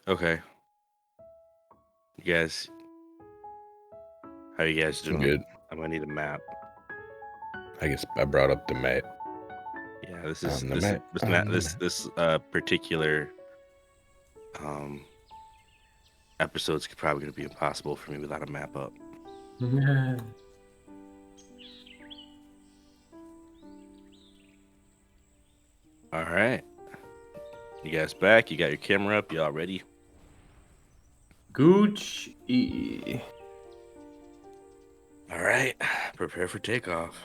Okay. You guys, how you guys I'm doing? good. I'm gonna need a map. I guess I brought up the map. Yeah, this is On the this map. this On map the this map. this particular episode's probably gonna be impossible for me without a map up. All right. You guys back? You got your camera up? Y'all ready? Gucci. All right. Prepare for takeoff.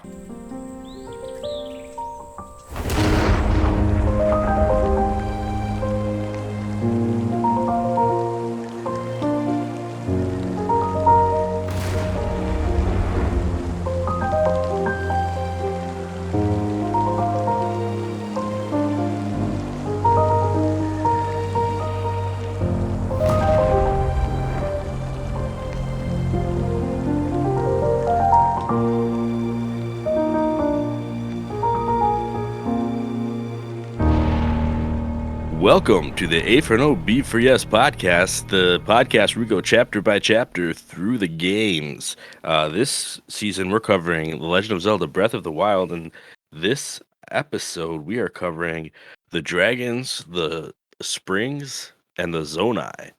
Welcome to the A4NB4Y podcast, the podcast where we go chapter by chapter through the games. This season, we're covering The Legend of Zelda Breath of the Wild, and this episode, we are covering the dragons, the springs, and the Zonai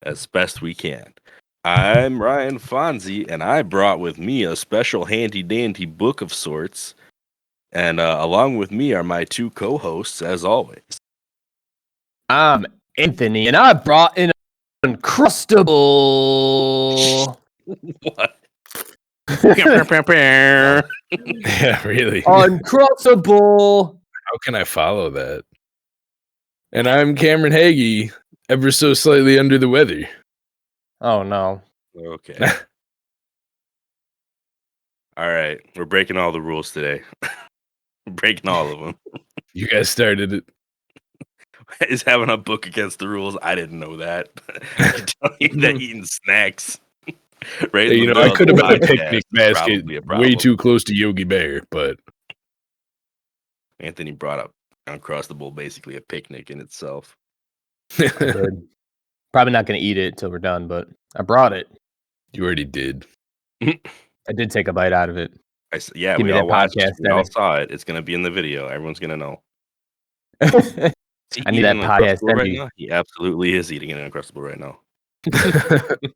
as best we can. I'm Ryan Fonzie, and I brought with me a special handy-dandy book of sorts, and along with me are my two co-hosts, as always. I'm Anthony, and I brought in an Uncrustable. What? Yeah, really. Uncrustable. How can I follow that? And I'm Cameron Hagee, ever so slightly under the weather. Oh, no. Okay. All right. We're breaking all the rules today. We're breaking all of them. You guys started it. Is having a book against the rules? I didn't know that. I can tell you that eating snacks right in Hey, the I middle could of have the been a podcast picnic is basket probably a way problem. too close to Yogi Bear, but Anthony brought up Uncrustable, basically a picnic in itself. Good. Probably not going to eat it till we're done, but I brought it. you already did. I did take a bite out of it. Yeah, Give we me all that watched it. podcast We all edit. saw it. It's going to be in the video. Everyone's going to know. I need that Eating an podcast Uncrustable right envy. now? He absolutely is eating an Uncrustable right now. It's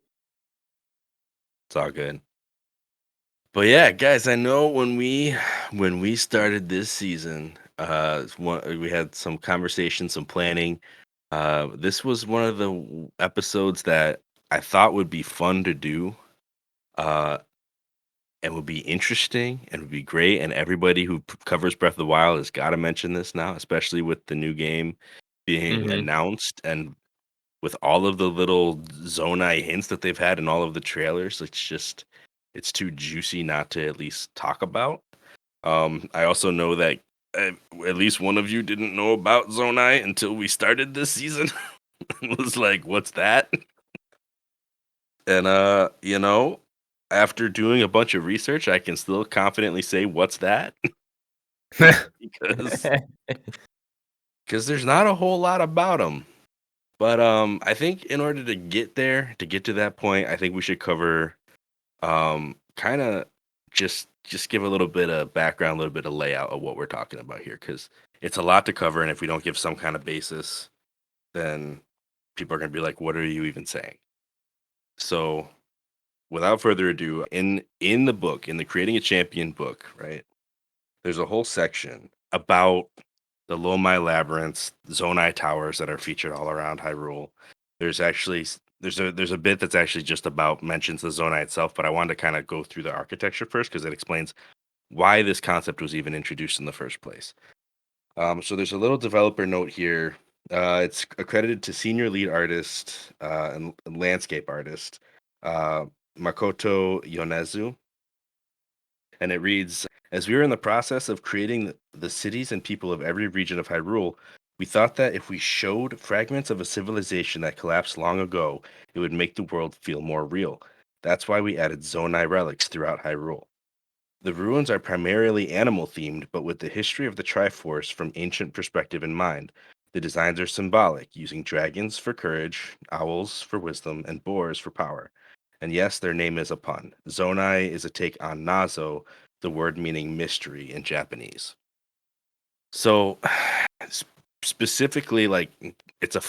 all good. But yeah, guys, I know when we started this season, we had some conversation, some planning. This was one of the episodes that I thought would be fun to do, and would be interesting and would be great. And everybody who covers Breath of the Wild has got to mention this now, especially with the new game being announced and with all of the little Zonai hints that they've had in all of the trailers. It's too juicy not to at least talk about. I also know that at least one of you didn't know about Zonai until we started this season. It was like, what's that? And after doing a bunch of research, I can still confidently say, what's that? because there's not a whole lot about them. But I think in order to get there, to get to that point, I think we should cover kind of just give a little bit of background, a little bit of layout of what we're talking about here, because it's a lot to cover, and if we don't give some kind of basis, then people are going to be like, what are you even saying? So without further ado, in the book, in the Creating a Champion book, right, there's a whole section about the Lomai labyrinths, Zonai towers that are featured all around Hyrule. There's actually there's a bit that's actually just about mentions the Zonai itself, but I wanted to kind of go through the architecture first because it explains why this concept was even introduced in the first place. So there's a little developer note here. It's accredited to senior lead artist and landscape artist Makoto Yonezu, and it reads, as we were in the process of creating the cities and people of every region of Hyrule, we thought that if we showed fragments of a civilization that collapsed long ago, it would make the world feel more real. That's why we added Zonai relics throughout Hyrule. The ruins are primarily animal themed, but with the history of the Triforce from ancient perspective in mind. The designs are symbolic, using dragons for courage, owls for wisdom, and boars for power. And yes, their name is a pun. Zonai is a take on Nazo, the word meaning mystery in Japanese. So, specifically, like it's a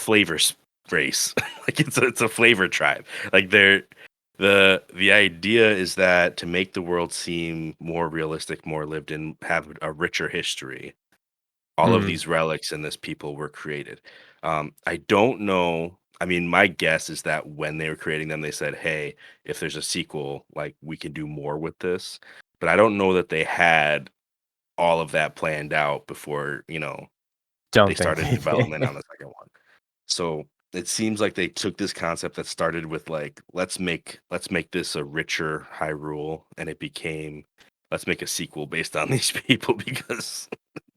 race, like it's a flavor tribe. Like the idea is that to make the world seem more realistic, more lived in, have a richer history. All of these relics and this people were created. I don't know. I mean, my guess is that when they were creating them, they said, "Hey, if there's a sequel, like we can do more with this." But I don't know that they had all of that planned out before, they Don't think started they development did. on the second one. So it seems like they took this concept that started with like, let's make this a richer Hyrule, and it became let's make a sequel based on these people because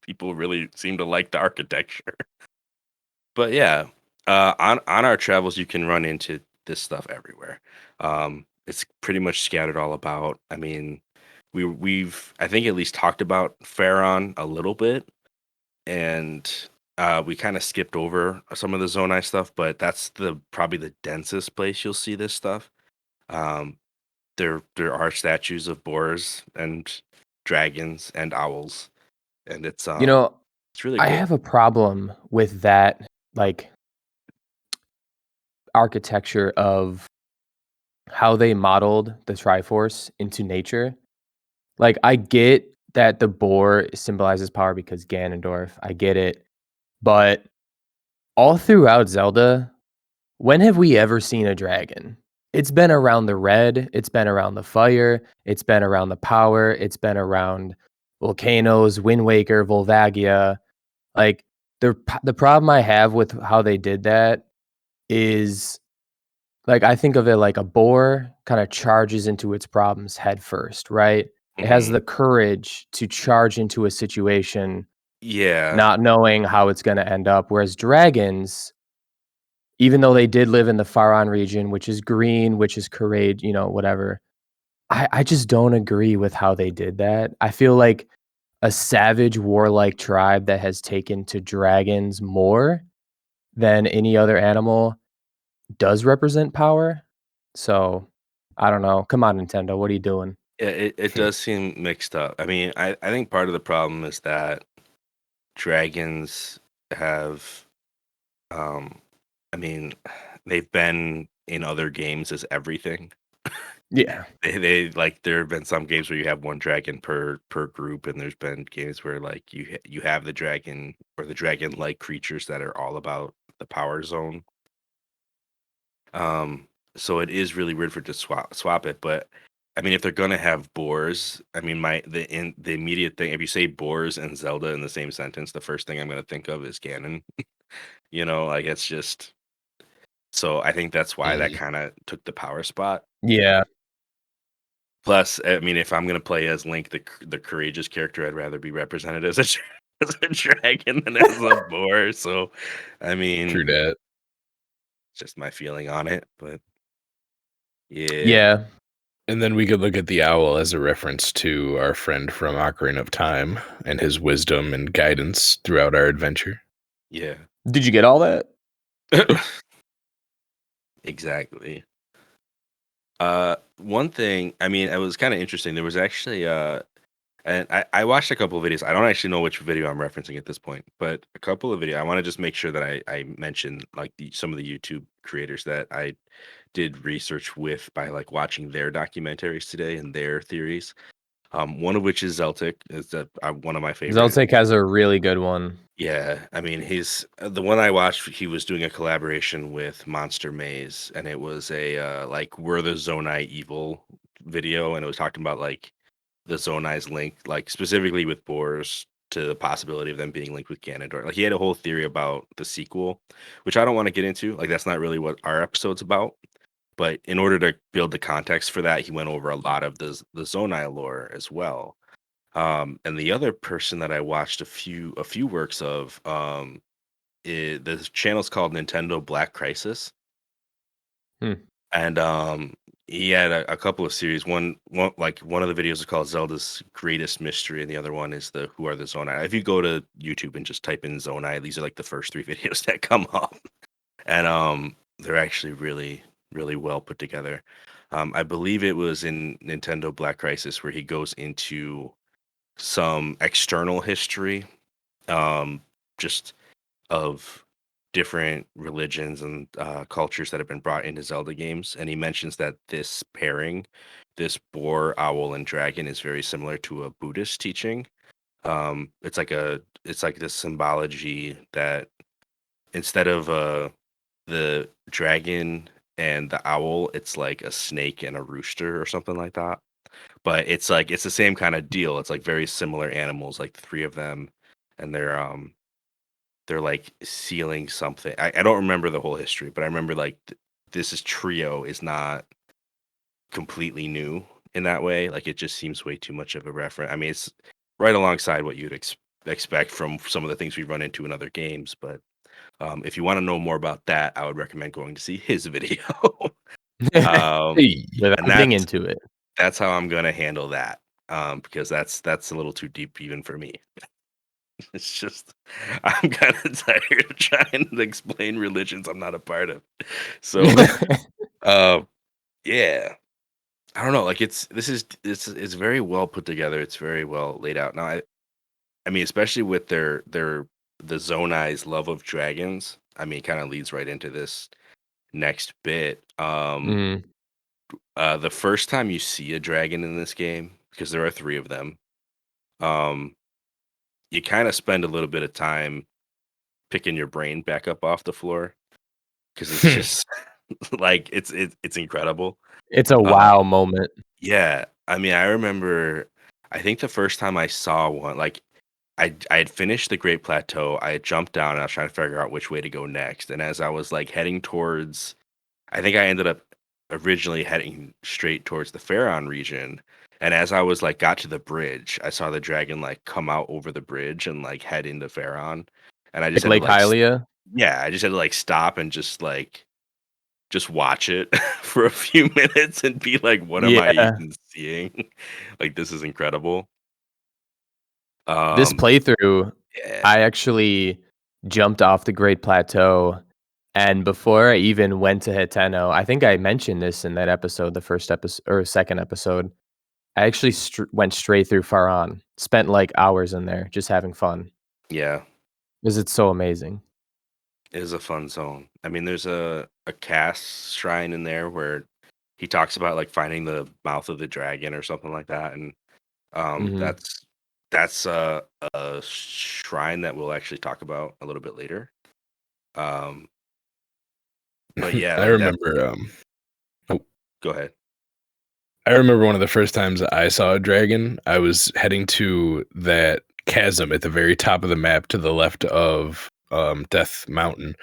people really seem to like the architecture. But yeah, on our travels, you can run into this stuff everywhere. It's pretty much scattered all about. I mean, we've I think at least talked about Pharaon a little bit, and we kind of skipped over some of the Zonai stuff, but that's probably the densest place you'll see this stuff. Um, there are statues of boars and dragons and owls, and You know, it's really I cool. have a problem with that, like, architecture of how they modeled the Triforce into nature. Like, I get that the boar symbolizes power because Ganondorf, I get it. But all throughout Zelda, when have we ever seen a dragon? It's been around the red, it's been around the fire, it's been around the power, it's been around volcanoes, Wind Waker, Volvagia. Like, the problem I have with how they did that is, like, I think of it like a boar kinda charges into its problems head first, right? It has Hmm. the courage to charge into a situation Yeah, not knowing how it's gonna end up, whereas dragons, even though they did live in the Faron region, which is green, which is courage, whatever, I just don't agree with how they did that. I feel like a savage, warlike tribe that has taken to dragons more than any other animal does represent power. So, I don't know. Come on, Nintendo, what are you doing? yeah, it does seem mixed up. I mean, I think part of the problem is that dragons have, um, I mean, they've been in other games as everything. Yeah. They like there have been some games where you have one dragon per group, and there's been games where like you have the dragon or the dragon like creatures that are all about the power zone. Um, so it is really weird for it to swap it, but I mean, if they're gonna have boars, I mean, the immediate thing, if you say boars and Zelda in the same sentence, the first thing I'm gonna think of is Ganon. Like it's just so I think that's why that Mhm. kind of took the power spot. Yeah. Plus, I mean, if I'm gonna play as Link, the courageous character, I'd rather be represented as as a dragon than as a boar. So, I mean, True that. just my feeling on it, but yeah, Yeah. And then we could look at the owl as a reference to our friend from Ocarina of Time and his wisdom and guidance throughout our adventure. yeah, Did you get all that? exactly. One thing, I mean, it was kind of interesting. There was actually, and I watched a couple of videos. I don't actually know which video I'm referencing at this point, but a couple of video. I want to just make sure that I mention like some of the YouTube creators that I did research with by like watching their documentaries today and their theories. One of which is Zeltik, is one of my favorite. Zeltik has a really good one. Yeah, I mean, he's the one I watched. He was doing a collaboration with Monster Maze, and it was a like "We're the Zonai Evil" video, and it was talking about like the Zonai's link, like specifically with Boars, to the possibility of them being linked with Ganondorf. Like he had a whole theory about the sequel, which I don't want to get into. Like that's not really what our episode's about. But in order to build the context for that, he went over a lot of the Zonai lore as well. And the other person that I watched a few works of, the channel's called Nintendo Black Crisis. Hmm. And he had a couple of series. One like one of the videos is called Zelda's Greatest Mystery, and the other one is the Who Are the Zonai. If you go to YouTube and just type in Zonai, these are like the first three videos that come up, and they're actually really really well put together. I believe it was in Nintendo Black Crisis where he goes into some external history, um, just of different religions and cultures that have been brought into Zelda games. And he mentions that this pairing, this boar, owl, and dragon, is very similar to a Buddhist teaching. It's like this symbology that instead of the dragon and the owl, it's like a snake and a rooster or something like that. But it's like it's the same kind of deal. It's like very similar animals, like three of them, and they're like sealing something. I don't remember the whole history, but I remember like this is trio is not completely new in that way. Like it just seems way too much of a reference. I mean, it's right alongside what you'd expect from some of the things we run into in other games. But if you want to know more about that, I would recommend going to see his video. um, Hey. and Without digging into it. that's how I'm gonna handle that. Because that's a little too deep even for me. It's just I'm kind of tired of trying to explain religions I'm not a part of. So, uh, yeah, I don't know. Like it's very well put together. It's very well laid out. Now, I mean, especially with the Zonai's love of dragons. I mean, it kind of leads right into this next bit. Mm. The first time you see a dragon in this game, because there are three of them, um, you kind of spend a little bit of time picking your brain back up off the floor because it's just like it's incredible. It's a Uh, wow moment. yeah, I mean, I remember. I think the first time I saw one, like I had finished the Great Plateau. I had jumped down and I was trying to figure out which way to go next. And as I was like heading towards, I think I ended up originally heading straight towards the Pharaon region. And as I was like got to the bridge, I saw the dragon like come out over the bridge and like head into Pharaon. And I just Like had to Lake like Hylia. yeah, I just had to like stop and just watch it for a few minutes and be like, what am I Yeah. even seeing? Like this is incredible. This Um playthrough, yeah, I actually jumped off the Great Plateau, and before I even went to Hiteno, I think I mentioned this in that episode, the first episode or second episode. I actually went straight through Faran, spent like hours in there just having fun yeah, because it's so amazing. it is a fun zone. I mean, there's a cast shrine in there where he talks about like finding the mouth of the dragon or something like that, and Hmm. that's a shrine that we'll actually talk about a little bit later. Um, but yeah, I like that. remember oh, Go ahead. I remember one of the first times I saw a dragon, I was heading to that chasm at the very top of the map to the left of Death Mountain.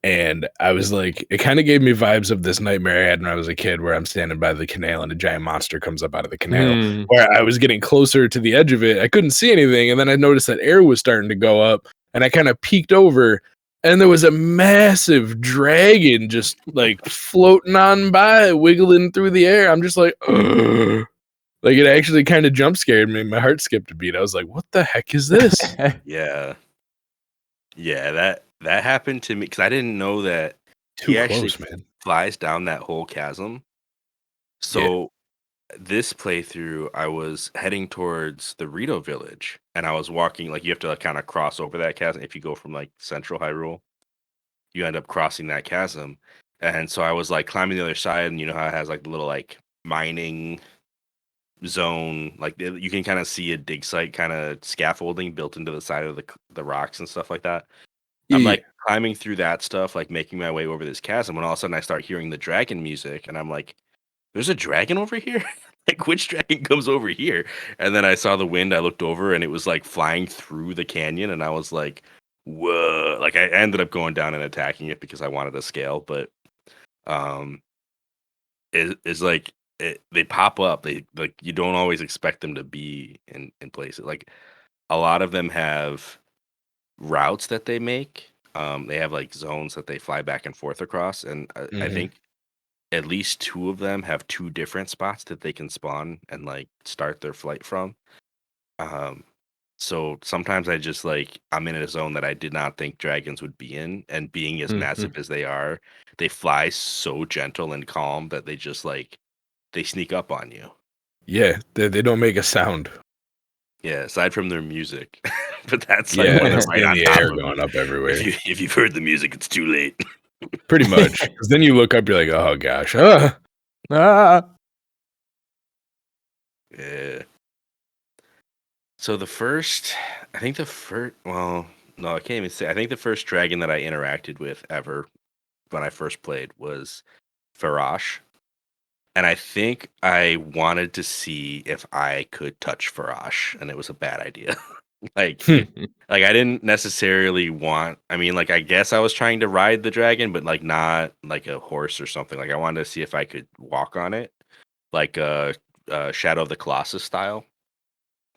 And I was like, it kind of gave me vibes of this nightmare I had when I was a kid, where I'm standing by the canal and a giant monster comes up out of the canal. Mm. Where I was getting closer to the edge of it, I couldn't see anything, and then I noticed that air was starting to go up, and I kind of peeked over, and there was a massive dragon just like floating on by, wiggling through the air. I'm just like, "Ugh." Like it actually kind of jump scared me. My heart skipped a beat. I was like, what the heck is this? Yeah, yeah, that happened to me because I didn't know that Too he actually close, man. flies down that whole chasm. Yeah. So this playthrough, I was heading towards the Rito village, and I was walking like you have to kind of cross over that chasm. If you go from like Central Hyrule, you end up crossing that chasm, and so I was like climbing the other side, and you know how it has like the little like mining zone, like you can kind of see a dig site kind of scaffolding built into the side of the rocks and stuff like that. I'm Yeah. like climbing through that stuff, like making my way over this chasm, when all of a sudden I start hearing the dragon music, and I'm like, "There's a dragon over here." Like, which dragon comes over here? And then I saw the wind. I looked over, and it was like flying through the canyon, and I was like, "Whoa!" Like, I ended up going down and attacking it because I wanted to scale, but um, it's like they pop up. They like you don't always expect them to be in places. Like a lot of them have routes that they make. They have like zones that they fly back and forth across, and I Hmm. think at least 2 of them have 2 different spots that they can spawn and, like, start their flight from. Um, so sometimes I just, like I'm in a zone that I did not think dragons would be in, and being as massive Mhm. as they are, they fly so gentle and calm that they just, like they sneak up on you. Yeah, they don't make a sound. Yeah, aside from their music. But that's, like, Yeah, when and they're it's right in on the top air of you. going up everywhere. If you've heard the music, it's too late. Pretty much. Because then you look up, you're like, oh gosh. Ah. Ah. Yeah. So the first I think the first well, no, I can't even say I think the first dragon that I interacted with ever when I first played was Farash. And I think I wanted to see if I could touch Farash, and it was a bad idea. Like like, I didn't necessarily want I mean, like, I guess I was trying to ride the dragon, but, like, not like a horse or something. Like, I wanted to see if I could walk on it, like, Shadow of the Colossus style.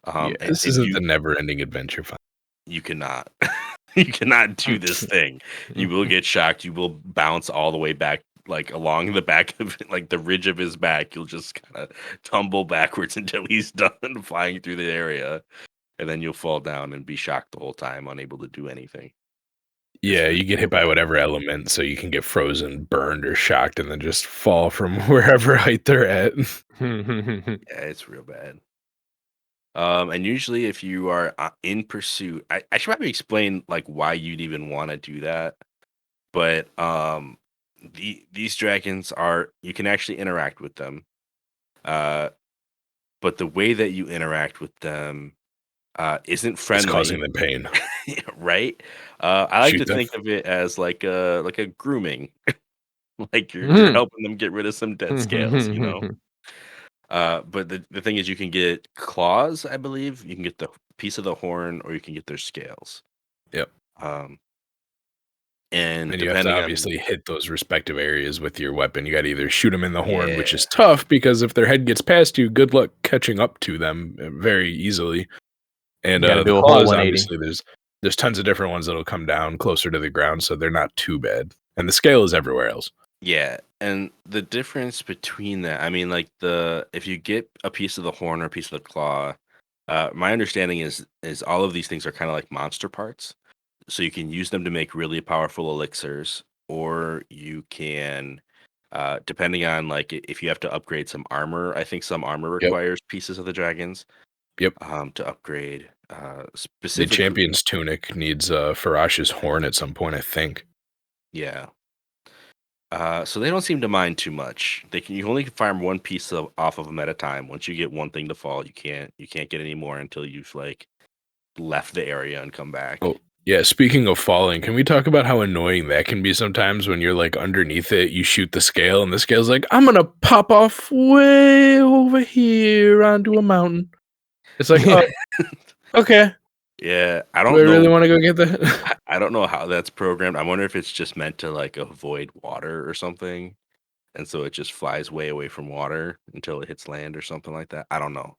Yeah, And this isn't the never-ending adventure. you cannot. You cannot do this thing. You will get shocked. You will bounce all the way back, like, along the back of it, like, the ridge of his back. You'll just kinda tumble backwards until he's done flying through the area, and then you'll fall down and be shocked the whole time, unable to do anything. It's Yeah, you get hit real by bad. whatever element, so you can get frozen, burned, or shocked, and then just fall from wherever height they're at. Yeah, it's real bad. And usually if you are, in pursuit I should probably explain, like, why you'd even wanna do that. But, these dragons are you can actually interact with them, uh, but the way that you interact with them, isn't It's friendly, causing them pain. right? I like Shoot to them. think of it as like a grooming, like you're helping them get rid of some dead scales, you know? But the thing is you can get claws, I believe. You can get the piece of the horn or you can get their scales. Yep. Um, and And you have to depending on obviously hit those respective areas with your weapon. You gotta either shoot them in the horn, which is yeah, tough because if their head gets past you, good luck catching up to them very easily. And, You gotta the do a whole claws, 180. obviously, there's tons of different ones that'll come down closer to the ground, so they're not too bad. And the scale is everywhere else. yeah, and the difference between that, I mean, like the if you get a piece of the horn or a piece of the claw, my understanding is all of these things are kind of like monster parts. So you can use them to make really powerful elixirs, or you can, depending on like if you have to upgrade some armor. I think some armor Yep. requires pieces of the dragons, Yep. to upgrade. The Specifically, champion's tunic needs, Farash's horn at some point, I think. yeah. So they don't seem to mind too much. You only can farm one piece off of them at a time. Once you get one thing to fall, you can't get any more until you've like left the area and come back. Oh, yeah, speaking of falling, can we talk about how annoying that can be sometimes when you're, like, underneath it, you shoot the scale, and the scale's like, "I'm gonna pop off way over here onto a mountain." It's like, "Oh, okay. Yeah, I Do I don't really know. wanna go get that?" I don't know how that's programmed. I wonder if it's just meant to like avoid water or something, and so it just flies way away from water until it hits land or something like that. I don't know.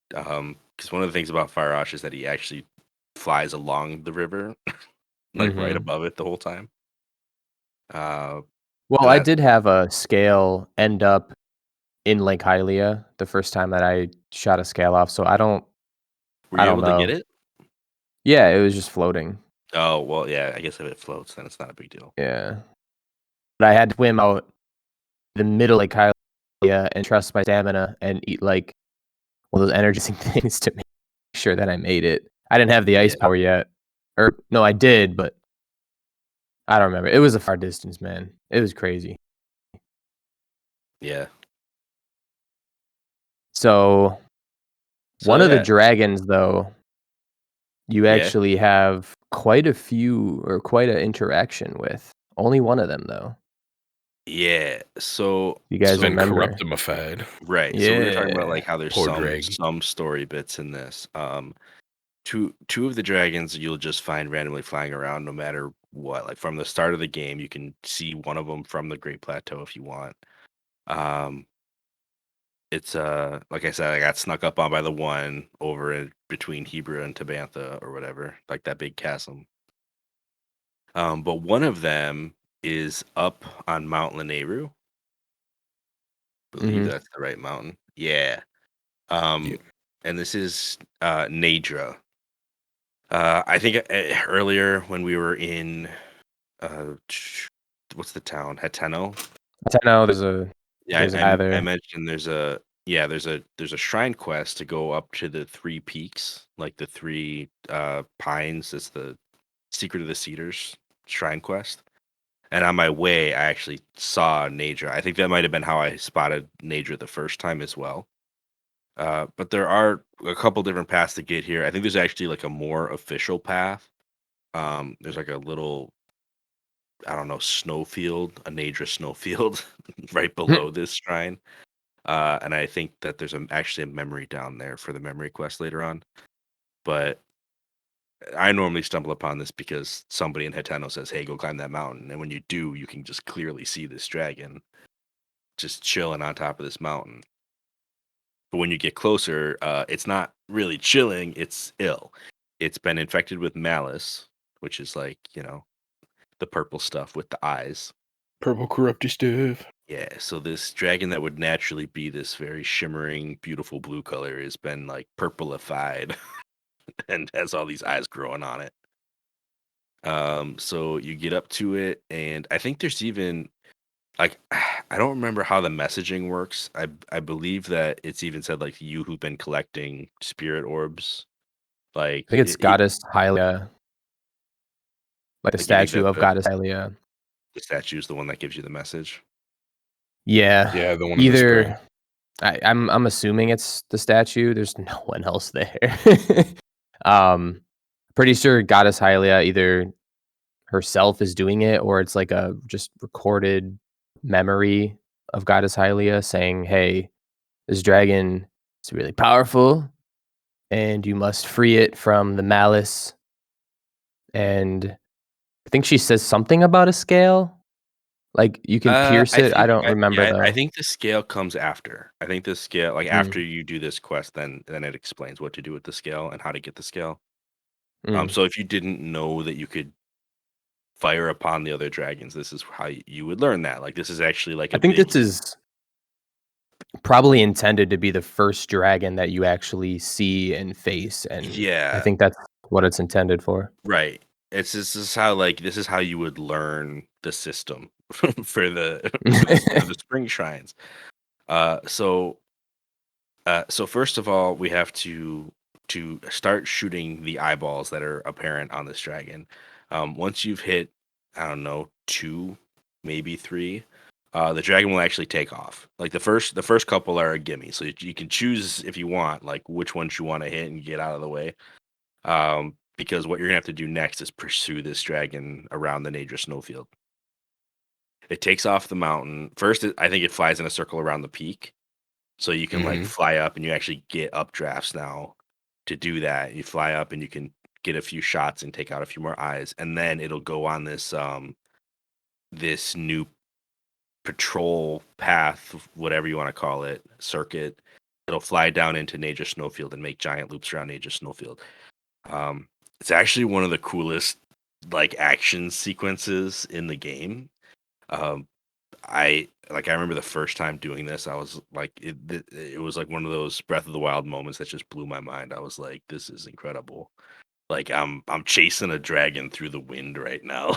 Because one of the things about Fire Ash is that he actually flies along the river, like right Mhm. above it the whole time. Uh, Well, and I that did have a scale end up in Lake Hylia the first time that I shot a scale off, so were I you don't able to get know. it? Yeah, it was just floating. Oh well, yeah. I guess if it floats, then it's not a big deal. Yeah. But I had to swim out the middle of Lake Hylia and trust my stamina and eat, like, one of those energizing things to make sure that I made it. I didn't have the ice Yeah, power yet. Or no, I did, but I don't remember. It was a far distance, man. It was crazy. yeah. So, So one of the yeah, dragons, though, you yeah, actually have quite a few or quite an interaction with. Only one of them, though. yeah. So You It's guys been remember? corruptified. right. So we were talking about Yeah. like how there's Poor dragon. some story bits in this. Two of the dragons you'll just find randomly flying around no matter what. Like from the start of the game, you can see one of them from the Great Plateau if you want. Um, it's like I said, I got snuck up on by the one over between Hebrew and Tabantha or whatever, like that big chasm. But one of them is up on Mount Lanayru, believe Mhm. that's the right mountain. Yeah. Yeah. And this is Nadra. I think earlier when we were in what's the town? Hateno. I know there's a guy I there. mentioned there's a shrine quest to go up to the three peaks, like the three pines. It's the Secret of the Cedars shrine quest. And on my way, I actually saw Nadra. I think that might have been how I spotted Nadra the first time as well. But there are a couple different paths to get here. I think there's actually like a more official path. There's like a little, I don't know, snowfield, a Nadra snowfield right below this shrine. And I think that there's actually a memory down there for the memory quest later on. But I normally stumble upon this because somebody in Hetano says, "Hey, go climb that mountain." And when you do, you can just clearly see this dragon just chilling on top of this mountain. But when you get closer, it's not really chilling, it's ill. It's been infected with malice, which is like, the purple stuff with the eyes. Purple corrupty stuff. Yeah, so this dragon that would naturally be this very shimmering, beautiful blue color has been like purplified and has all these eyes growing on it. So you get up to it, and I think there's even like I don't remember how the messaging works. I believe that it's even said like you who've been collecting spirit orbs, like I think it's Goddess Hylia, like the like you think statue that of Goddess Hylia. the statue is the one that gives you the message. Yeah, Yeah, the one in the spring. either I'm assuming it's the statue. There's no one else there. um, Pretty sure Goddess Hylia either herself is doing it or it's like a just recorded memory of Goddess Hylia saying, "Hey, this dragon is really powerful, and you must free it from the malice." And I think she says something about a scale. Like, you can pierce it. I don't remember, I though. think the scale comes after. I think the scale, like Mm, after you do this quest, then it explains what to do with the scale and how to get the scale. mm. So if you didn't know that you could fire upon the other dragons, this is how you would learn that. Like this is actually like I a think this big, is probably intended to be the first dragon that you actually see and face, and I yeah, think that's what it's intended for. right. It's this is how like this is how you would learn the system for the for the spring shrines. Uh, so so first of all, we have to start shooting the eyeballs that are apparent on this dragon. Once you've hit, I don't know, two, maybe three, the dragon will actually take off. Like the first couple are a gimme, so you can choose if you want, like which ones you want to hit and get out of the way. Because what you're gonna have to do next is pursue this dragon around the Nadra snowfield. It takes off the mountain. First, I think it flies in a circle around the peak, so you can like Mhm. fly up and you actually get updrafts now to do that. You fly up and you can get a few shots and take out a few more eyes, and then it'll go on this new patrol path, whatever you want to call it, circuit. It'll fly down into Nature Snowfield and make giant loops around Nature Snowfield. It's actually one of the coolest like action sequences in the game. Um, I remember the first time doing this, I was like, it was like one of those Breath of the Wild moments that just blew my mind. I was like, this is incredible. Like I'm chasing a dragon through the wind right now.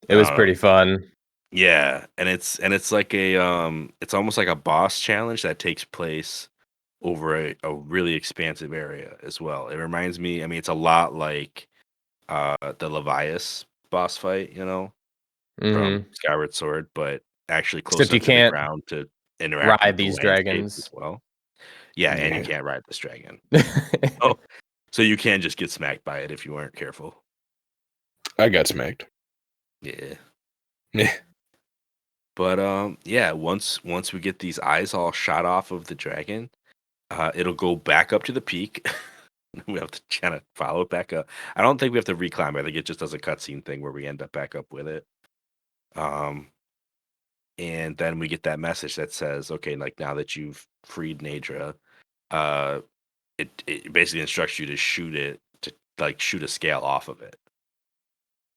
It was pretty fun. Yeah, and it's like it's almost like a boss challenge that takes place over a really expansive area as well. It reminds me, I mean, it's a lot like the Levias boss fight, from Mhm. Skyward Sword, but actually close Except you enough to the can't ground to interact with ride the these landscape as dragons. well. Yeah, and you Yeah, can't ride this dragon. Oh, so you can just get smacked by it if you aren't careful. I got smacked. Yeah. Yeah. But yeah, once we get these eyes all shot off of the dragon, it'll go back up to the peak. We have to kind of follow it back up. I don't think we have to reclimb. I think it just does a cutscene thing where we end up back up with it. Um, and then we get that message that says, okay, like now that you've freed Nadra, uh, it basically instructs you to shoot it to like shoot a scale off of it.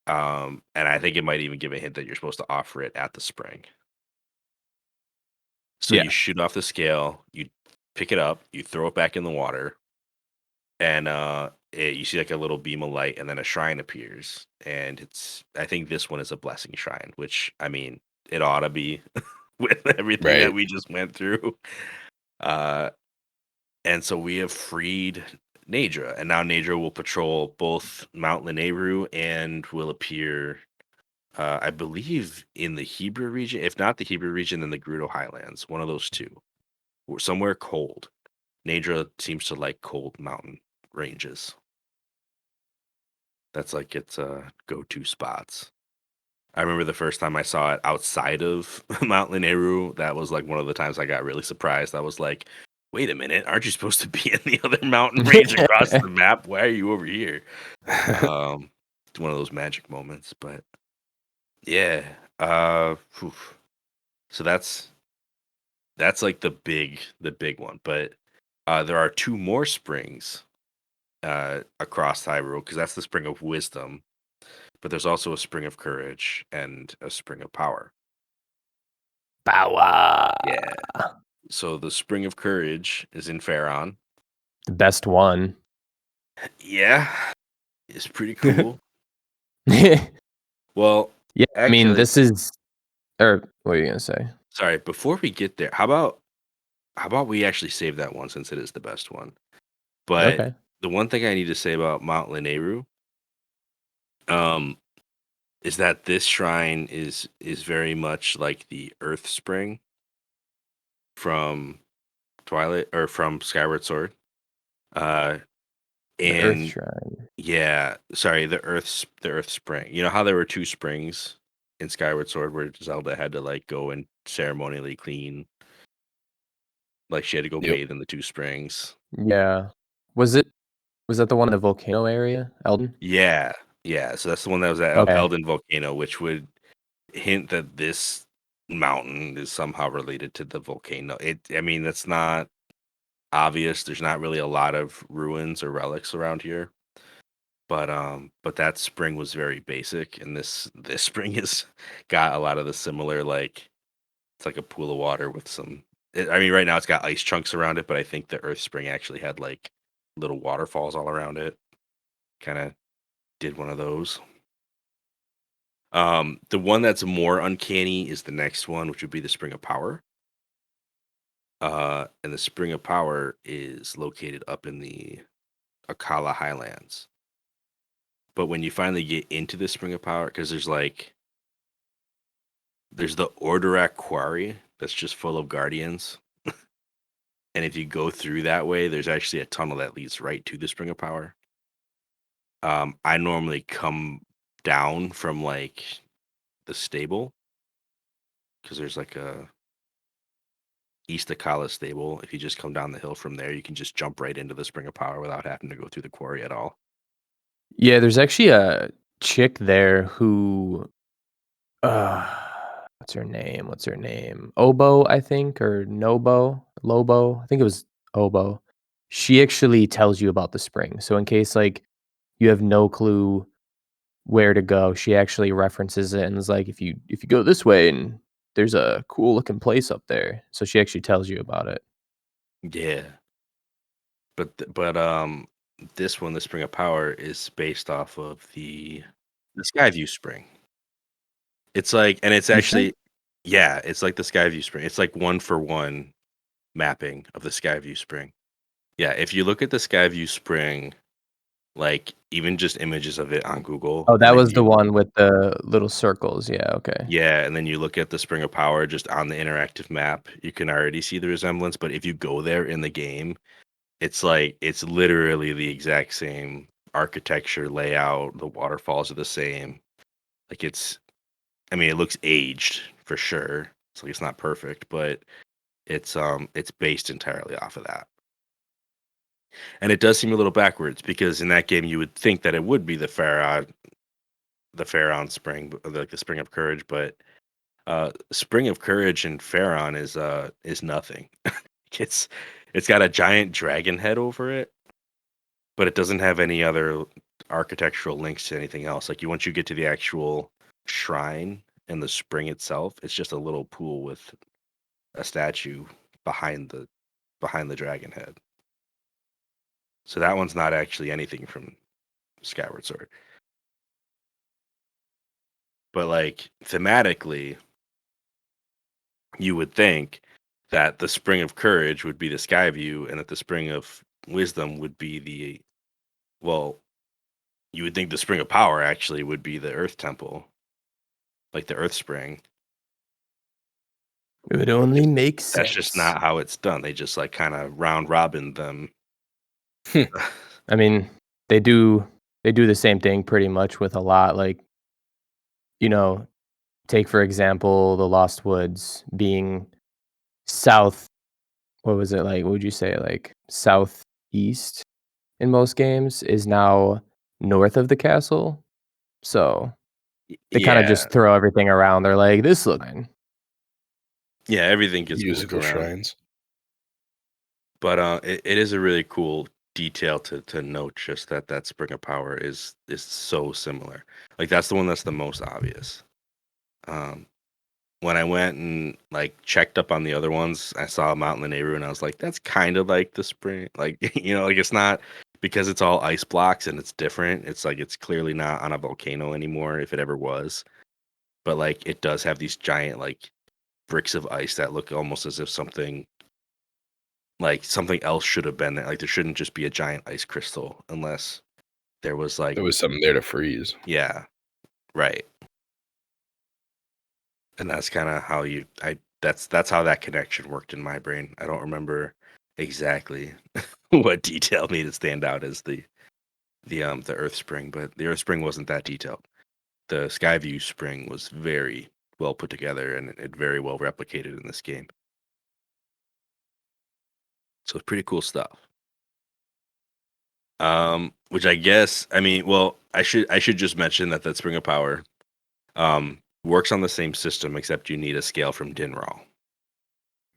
And I think it might even give a hint that you're supposed to offer it at the spring. So Yeah. you shoot off the scale, you pick it up, you throw it back in the water, and you see like a little beam of light, and then a shrine appears. And I think this one is a blessing shrine, which I mean, it ought to be with everything that Right. we just went through. Uh, and so we have freed Nadra, and now Nadra will patrol both Mount Lanayru and will appear, I believe, in the Hebrew region. If not the Hebrew region, then the Gerudo Highlands. One of those two, or somewhere cold. Nadra seems to like cold mountain ranges. That's like its go-to spots. I remember the first time I saw it outside of Mount Lanayru. That was like one of the times I got really surprised. I was like, wait a minute, aren't you supposed to be in the other mountain range across the map? Why are you over here? It's one of those magic moments. But yeah, phew. So that's like the big one. But there are two more springs across Hyrule, because that's the spring of wisdom, but there's also a spring of courage and a spring of power. Power. Yeah. So the spring of courage is in Faron. The best one. Yeah, it's pretty cool. Yeah, Well, I mean, actually, this is. Or what are you gonna say? sorry, before we get there, how about we actually save that one since it is the best one? But Okay. the one thing I need to say about Mount Lanayru, um, is that this shrine is very much like the Earth Spring from Twilight, or from Skyward Sword. Uh, The Earth and Shrine. yeah, sorry, the Earth Spring. You know how there were two springs in Skyward Sword where Zelda had to like go and ceremonially clean, like she had to go Yep. bathe in the two springs. Yeah. Was it? Was that the one in the volcano area, Elden? Yeah, yeah. So that's the one that was at Okay. Elden Volcano, which would hint that this mountain is somehow related to the volcano. I mean, that's not obvious. There's not really a lot of ruins or relics around here. But that spring was very basic, and this spring has got a lot of the similar, like, it's like a pool of water with some. I mean, right now it's got ice chunks around it, but I think the Earth Spring actually had like little waterfalls all around it. Kind of did one of those. The one that's more uncanny is the next one, which would be the Spring of Power. And the Spring of Power is located up in the Akala Highlands. But when you finally get into the Spring of Power, because there's the Ordorak Quarry that's just full of guardians. And if you go through that way, there's actually a tunnel that leads right to the Spring of Power. I normally come down from like the stable, because there's like a East Akala stable. If you just come down the hill from there, you can just jump right into the Spring of Power without having to go through the quarry at all. Yeah, there's actually a chick there who what's her name? What's her name? Obo, I think, or Nobo, Lobo. I think it was Obo. She actually tells you about the spring. So in case like you have no clue where to go, she actually references it and is like, if you go this way and there's a cool looking place up there. So she actually tells you about it. Yeah, but this one, the Spring of Power, is based off of the Skyview Spring. It's like, and it's You said? actually, yeah, it's like the Skyview Spring. It's like one for one mapping of the Skyview Spring. Yeah, if you look at the Skyview Spring, like even just images of it on Google, Oh, and that then was the one with the little circles. Yeah, okay. and then you look at the Spring of Power just on the interactive map, you can already see the resemblance. But if you go there in the game, it's like it's literally the exact same architecture, layout. The waterfalls are the same. Like I mean, it looks aged for sure. It's like it's not perfect, but it's based entirely off of that. And it does seem a little backwards, because in that game you would think that it would be the Pharaon spring, like the Spring of Courage, but Spring of Courage in Pharaon is nothing. it's it's got a giant dragon head over it, but it doesn't have any other architectural links to anything else. Like, once you get to the actual shrine and the spring itself, it's just a little pool with a statue behind the dragon head. So that one's not actually anything from Skyward Sword. But like thematically, you would think that the Spring of Courage would be the Sky View, and that the Spring of Wisdom would be the you would think the Spring of Power actually would be the Earth Temple, like the Earth Spring. It would only make sense. That's just not how it's done. They just like kind of round robin them. I mean, they do the same thing pretty much with a lot. Like, take for example the Lost Woods being south. What was it like? What would you say, like southeast in most games is now north of the castle? So they kind of just throw everything around. They're like, this looks fine. Yeah, everything gets Musical moved around. shrines. But it is a really cool detail to note, just that Spring of Power is so similar. Like that's the one that's the most obvious. When I went and like checked up on the other ones, I saw Mount Lanayru and I was like, that's kind of like the spring. Like, like it's not, because it's all ice blocks and it's different. It's like it's clearly not on a volcano anymore, if it ever was. But like it does have these giant like bricks of ice that look almost as if something else should have been there. Like there shouldn't just be a giant ice crystal unless there was something there to freeze. Yeah, right. And that's kind of how that's how that connection worked in my brain. I don't remember exactly what detail made it stand out as the Earth Spring, but the Earth Spring wasn't that detailed. The Skyview Spring was very well put together and it very well replicated in this game. So it's pretty cool stuff. Which I guess, I mean, well, I should just mention that Spring of Power works on the same system, except you need a scale from Dinral.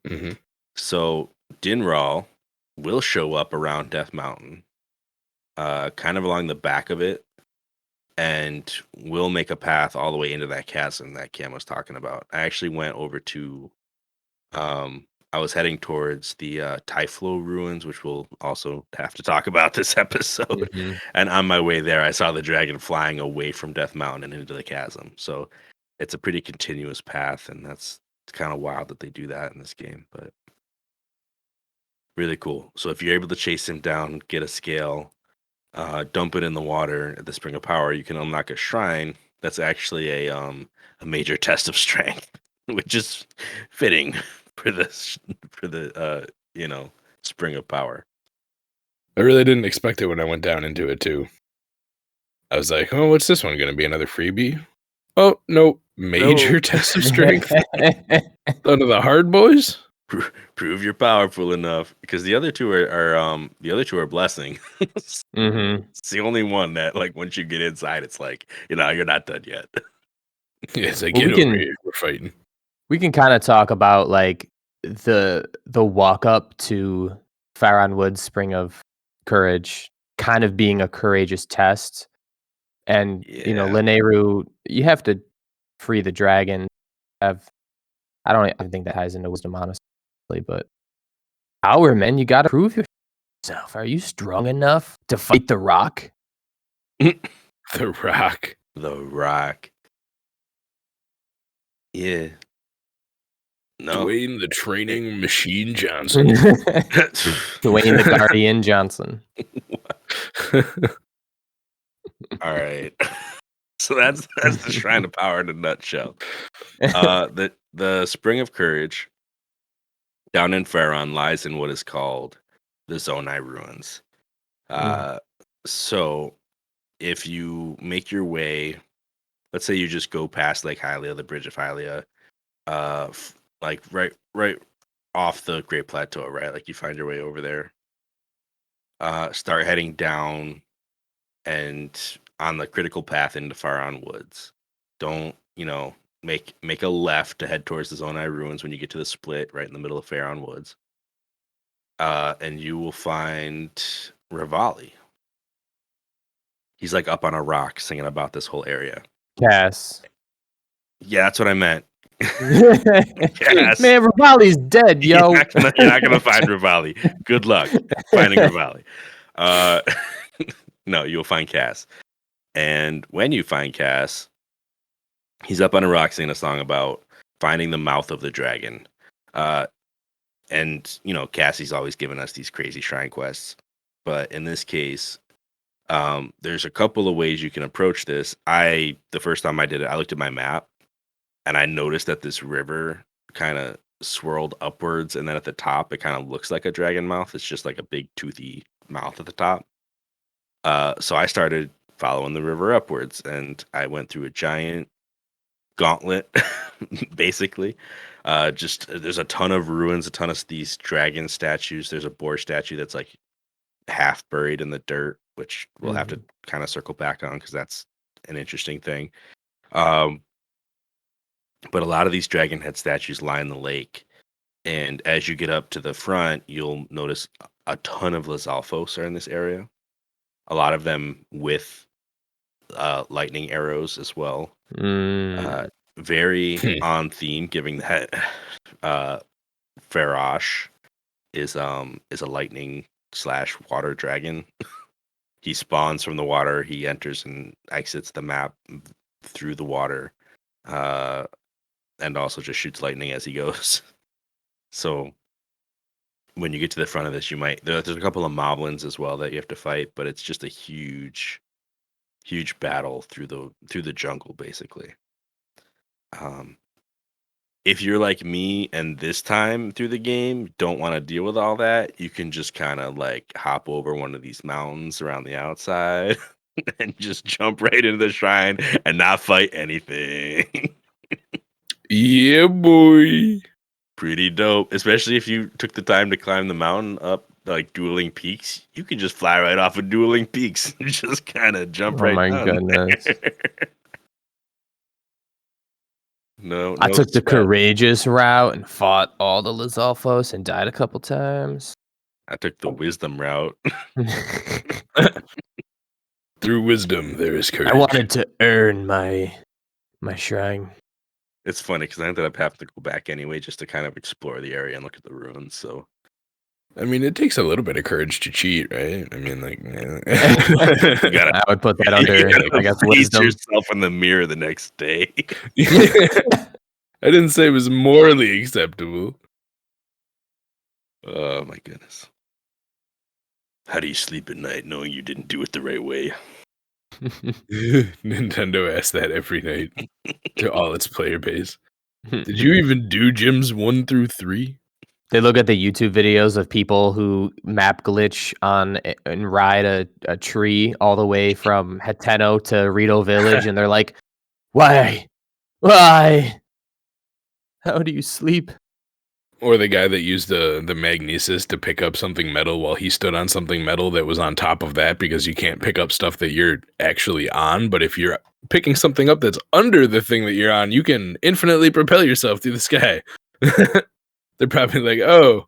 Mm-hmm. So Dinral will show up around Death Mountain, kind of along the back of it, and will make a path all the way into that chasm that Cam was talking about. I actually went over to, I was heading towards the Typhlo ruins, which we'll also have to talk about this episode. Mm-hmm. And on my way there, I saw the dragon flying away from Death Mountain and into the chasm. So it's a pretty continuous path, and it's kind of wild that they do that in this game, but really cool. So if you're able to chase him down, get a scale, dump it in the water at the Spring of Power, you can unlock a shrine that's actually a major test of strength, which is fitting for the Spring of Power. I really didn't expect it when I went down into it too. I was like, oh, what's this one going to be? Another freebie? Oh, no. Major test of strength. None of the hard boys? Prove you're powerful enough, because the other two are blessing. Mm-hmm. It's the only one that, like, once you get inside, it's like, you're not done yet. Yes, I get over here. We're fighting. We can kind of talk about like the walk up to Faron Woods Spring of Courage kind of being a courageous test. And Lanayru, you have to free the dragon. I don't even think that ties into wisdom, honestly, but power, man, you gotta prove yourself. Are you strong enough to fight the Rock? The Rock. The Rock. Yeah. No. Dwayne the Training Machine Johnson. Dwayne the Guardian Johnson. All right. So that's the Shrine of Power in a nutshell. The Spring of Courage down in Faron lies in what is called the Zonai ruins. So if you make your way, let's say you just go past Lake Hylia, the Bridge of Hylia, like right off the Great Plateau, right? Like you find your way over there. Start heading down and on the critical path into Faron Woods. Don't, make a left to head towards the Zonai ruins when you get to the split right in the middle of Faron Woods. And you will find Rivali. He's like up on a rock singing about this whole area. Cass. Yeah, that's what I meant. Cass. Man, Rivali's dead, yo. You're not gonna find Rivali. Good luck finding Rivali. No, you'll find Cass. And when you find Cass, he's up on a rock singing a song about finding the mouth of the dragon. And Cassie's always given us these crazy shrine quests, but in this case, there's a couple of ways you can approach this. The first time I did it, I looked at my map and I noticed that this river kind of swirled upwards, and then at the top, it kind of looks like a dragon mouth. It's just like a big toothy mouth at the top. So I started following the river upwards, and I went through a giant gauntlet, basically. Just there's a ton of ruins, a ton of these dragon statues. There's a boar statue that's like half buried in the dirt, which we'll have to kind of circle back on because that's an interesting thing. But a lot of these dragon head statues line the lake, and as you get up to the front, you'll notice a ton of Lizalfos are in this area. A lot of them with lightning arrows as well. Very on theme, giving that Farash is a lightning / water dragon. He spawns from the water. He enters and exits the map through the water, and also just shoots lightning as he goes. So when you get to the front of this, there's a couple of moblins as well that you have to fight, but it's just a huge battle through the jungle, basically. If you're like me and this time through the game don't want to deal with all that, you can just kind of like hop over one of these mountains around the outside and just jump right into the shrine and not fight anything. Yeah, boy. Pretty dope, especially if you took the time to climb the mountain up like Dueling Peaks. You can just fly right off of Dueling Peaks and just kind of jump right down. Oh my goodness. No, I took the sweat. courageous route and fought all the Lizalfos and died a couple times. I took the wisdom route. Through wisdom, there is courage. I wanted to earn my shrine. It's funny because I ended up having to go back anyway just to kind of explore the area and look at the ruins. So, I mean, it takes a little bit of courage to cheat, right? I mean, like, I would put that under, I guess, wisdom. Yourself in the mirror the next day. I didn't say it was morally acceptable. Oh my goodness. How do you sleep at night knowing you didn't do it the right way? Nintendo asks that every night to all its player base. Did you even do gyms 1 through 3? They look at the YouTube videos of people who map glitch on and ride a tree all the way from Hateno to Rito Village, and they're like, "Why? Why? How do you sleep?" Or the guy that used the magnesis to pick up something metal while he stood on something metal that was on top of that, because you can't pick up stuff that you're actually on. But if you're picking something up that's under the thing that you're on, you can infinitely propel yourself through the sky. They're probably like, oh,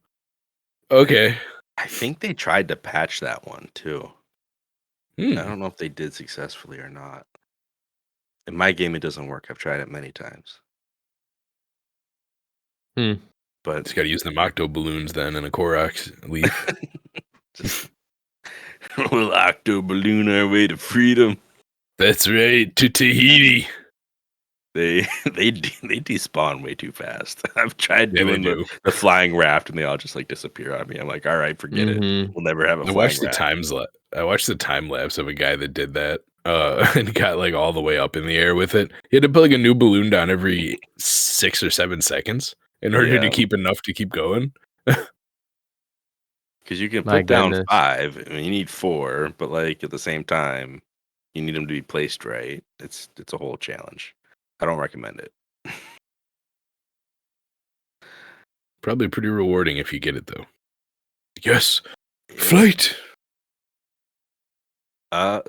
okay. I think they tried to patch that one too. I don't know if they did successfully or not. In my game, it doesn't work. I've tried it many times. But it's got to use the Octo balloons then and a Koroks leaf. Just we'll Octo balloon our way to freedom. That's right, to Tahiti. They despawn way too fast. I've tried doing the flying raft, and they all just like disappear on me. I'm like, all right, forget it. We'll never have a flying raft. I watched the time lapse of a guy that did that and got like all the way up in the air with it. He had to put like a new balloon down every 6 or 7 seconds in order to keep enough to keep going. Because you can put down 5, I mean, you need 4, but like at the same time, you need them to be placed right. It's a whole challenge. I don't recommend it. Probably pretty rewarding if you get it though. Yes, flight.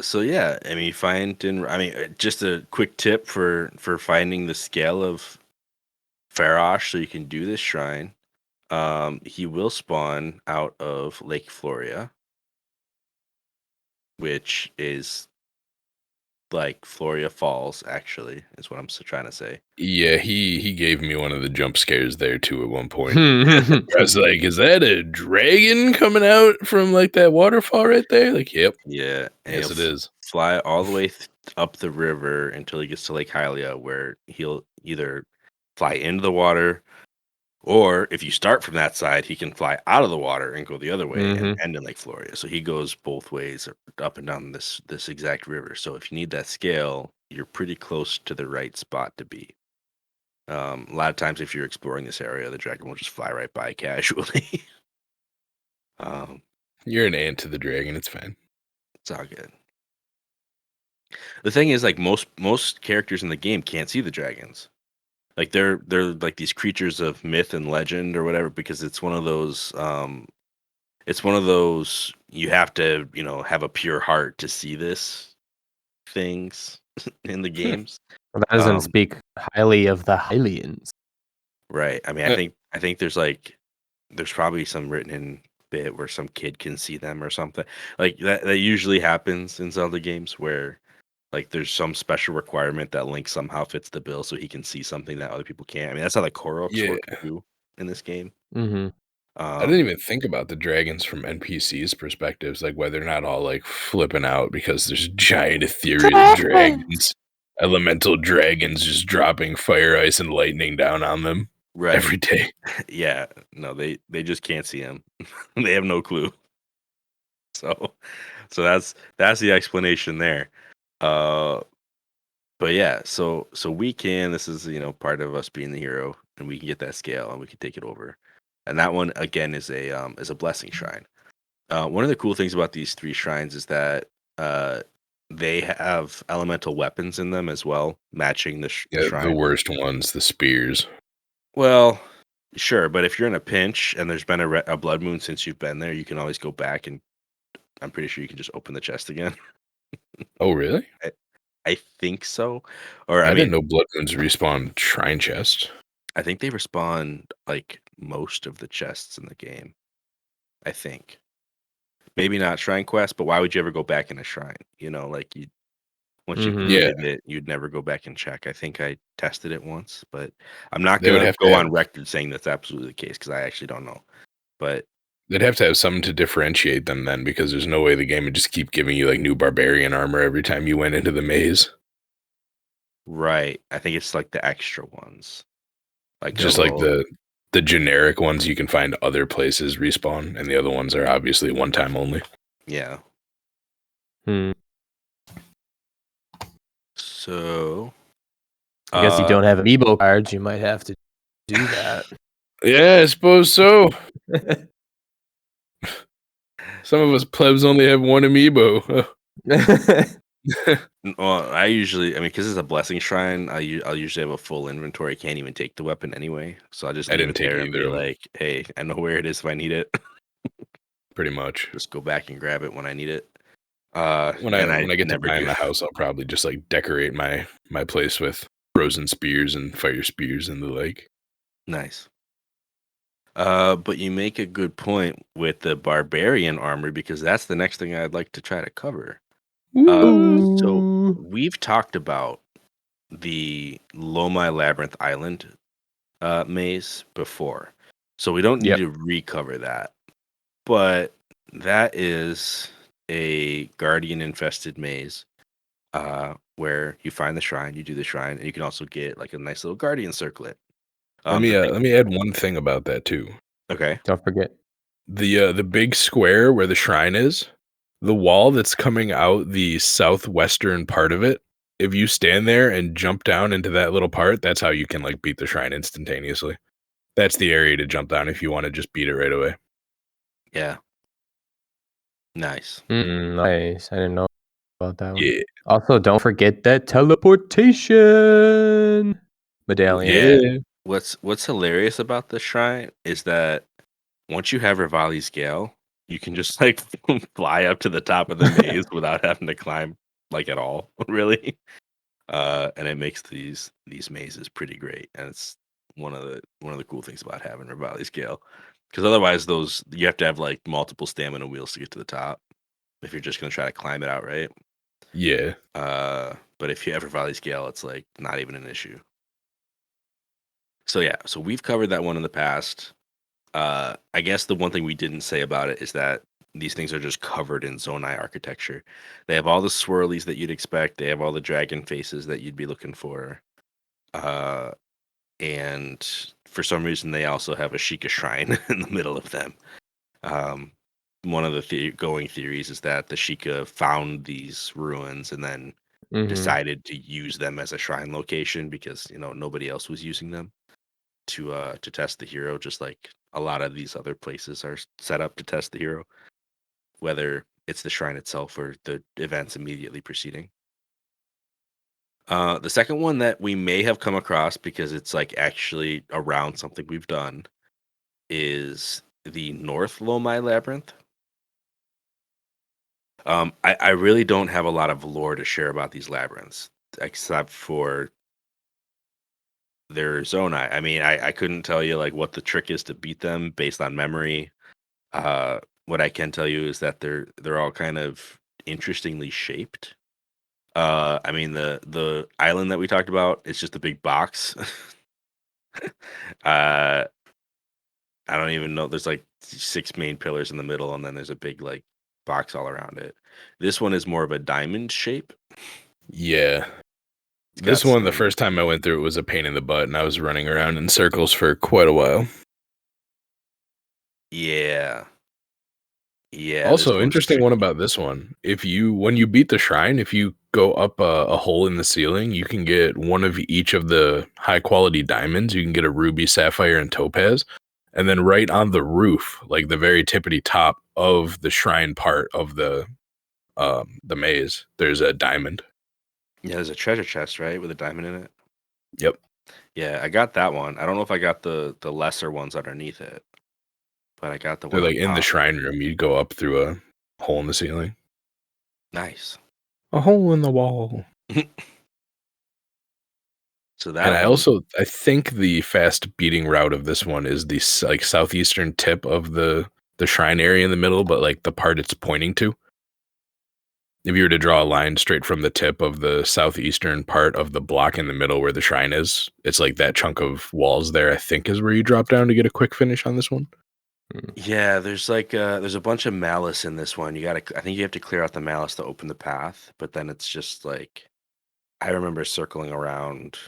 So yeah, I mean, just a quick tip for finding the scale of Farash so you can do this shrine. He will spawn out of Lake Floria, which is like Floria Falls. Actually, is what I'm trying to say. Yeah, he gave me one of the jump scares there too at one point. I was like, "Is that a dragon coming out from like that waterfall right there?" Like, yep, Yeah, and yes, it is. fly all the way up the river until he gets to Lake Hylia, where he'll either fly into the water, or if you start from that side, he can fly out of the water and go the other way and end in Lake Floria. So he goes both ways, up and down this exact river. So if you need that scale, you're pretty close to the right spot to be. A lot of times, if you're exploring this area, the dragon will just fly right by casually. um, You're an ant to the dragon. It's fine. it's all good. The thing is, like most characters in the game can't see the dragons. Like they're like these creatures of myth and legend or whatever, because it's one of those you have to, have a pure heart to see this things in the games. Well, that doesn't Um, speak highly of the Hylians. right. I mean, Uh, I think there's probably some written in bit where some kid can see them or something. Like that usually happens in Zelda games where like there's some special requirement that Link somehow fits the bill so he can see something that other people can't. I mean, that's how the Koroks yeah, work too in this game. Mm-hmm. I didn't Um, even think about the dragons from NPCs' perspectives, like why they're not all like flipping out because there's giant ethereal dragons, elemental dragons just dropping fire, ice, and lightning down on them right. every day. Yeah. No, they just can't see him. They have no clue. So that's the explanation there. Uh but yeah, so we can, this is, part of us being the hero, and we can get that scale and we can take it over. And that one again is a blessing shrine. One of the cool things about these three shrines is that they have elemental weapons in them as well, matching the Yeah, the shrine. worst ones, the spears. Well, sure, but if you're in a pinch and there's been a blood moon since you've been there, you can always go back, and I'm pretty sure you can just open the chest again. Oh, really? I, I think so. Or I I mean, didn't know blood moons respawn shrine chest. I think they respawn like most of the chests in the game. I think. Maybe not shrine quest, but why would you ever go back in a shrine? Like you once you Mm-hmm. Yeah, completed it, you'd never go back and check. I think I tested it once, but I'm not they would gonna have to go have on record saying that's absolutely the case because I actually don't know. But they'd have to have something to differentiate them then, because there's no way the game would just keep giving you like new barbarian armor every time you went into the maze. right, I think it's like the extra ones, like a Just like little, the generic ones you can find other places respawn, and the other ones are obviously one time only. yeah. Hmm. So, I guess you don't have amiibo cards. You might have to do that. Yeah, I suppose so. Some of us plebs only have one amiibo. well, I mean, because it's a blessing shrine, I'll usually have a full inventory. Can't even take the weapon anyway, so I'll just I leave didn't it take there and either be of them, like, "Hey, I know where it is if I need it. pretty much. Just go back and grab it when I need it." When And I I get to never buying do. the house, I'll probably just like decorate my place with frozen spears and fire spears and the like. Nice. But you make a good point with the barbarian armor because that's the next thing I'd like to try to cover. So Ooh. we've talked about the Lomai Labyrinth Island maze before, so we don't need Yep. to recover that. But that is a guardian infested maze, where you find the shrine, you do the shrine, and you can also get like a nice little guardian circlet. The thing, Let me add one thing about that too. okay, Don't forget. The big square where the shrine is, the wall that's coming out the southwestern part of it, if you stand there and jump down into that little part, that's how you can like beat the shrine instantaneously. That's the area to jump down if you want to just beat it right away. yeah, nice. Nice. I didn't know about that one. Yeah. Also, don't forget that teleportation medallion. Yeah. Yeah. What's hilarious about the shrine is that once you have Rivali's Gale, you can just like fly up to the top of the maze without having to climb like at all, really. And it makes these mazes pretty great, and it's one of the cool things about having Rivali's Gale, because otherwise those you have to have like multiple stamina wheels to get to the top if you're just gonna try to climb it outright. Yeah. But if you ever valley scale, it's like not even an issue. So yeah, so we've covered that one in the past. I guess the one thing we didn't say about it is that these things are just covered in Zonai architecture. They have all the swirlies that you'd expect. They have all the dragon faces that you'd be looking for. And for some reason, they also have a Sheikah shrine in the middle of them. Um, one of the going theories is that the Sheikah found these ruins and then Hmm. decided to use them as a shrine location because nobody else was using them to test the hero, just like a lot of these other places are set up to test the hero, whether it's the shrine itself or the events immediately preceding. The second one that we may have come across because it's like actually around something we've done is the North Lomai Labyrinth. I really don't have a lot of lore to share about these labyrinths, except for their Zonai. I mean, I couldn't tell you like what the trick is to beat them based on memory. What I can tell you is that they're all kind of interestingly shaped. I mean the island that we talked about is just a big box. uh, I don't even know. There's like 6 main pillars in the middle, and then there's a big like box all around it. This one is more of a diamond shape. Yeah. It's This got one, the some. first time I went through it was a pain in the butt, and I was running around in circles for quite a while. Yeah, yeah. This Also, one's interesting one tricky. about this one. When you beat the shrine, if you go up a hole in the ceiling, you can get one of each of the high quality diamonds. You can get a ruby, sapphire, and topaz. And then right on the roof, like the very tippity top of the shrine part of the maze, there's a diamond. Yeah, there's a treasure chest, right, with a diamond in it. Yep. Yeah, I got that one. I don't know if I got the lesser ones underneath it, but I got the They're one like up in the top. shrine room. You go up through a hole in the ceiling. Nice. A hole in the wall. So And that one, I think the fast beating route of this one is the like southeastern tip of the shrine area in the middle, but like the part it's pointing to. If you were to draw a line straight from the tip of the southeastern part of the block in the middle where the shrine is, it's like that chunk of walls there, I think, is where you drop down to get a quick finish on this one. yeah, there's like there's a bunch of malice in this one. I think you have to clear out the malice to open the path, but then it's just like I remember circling around.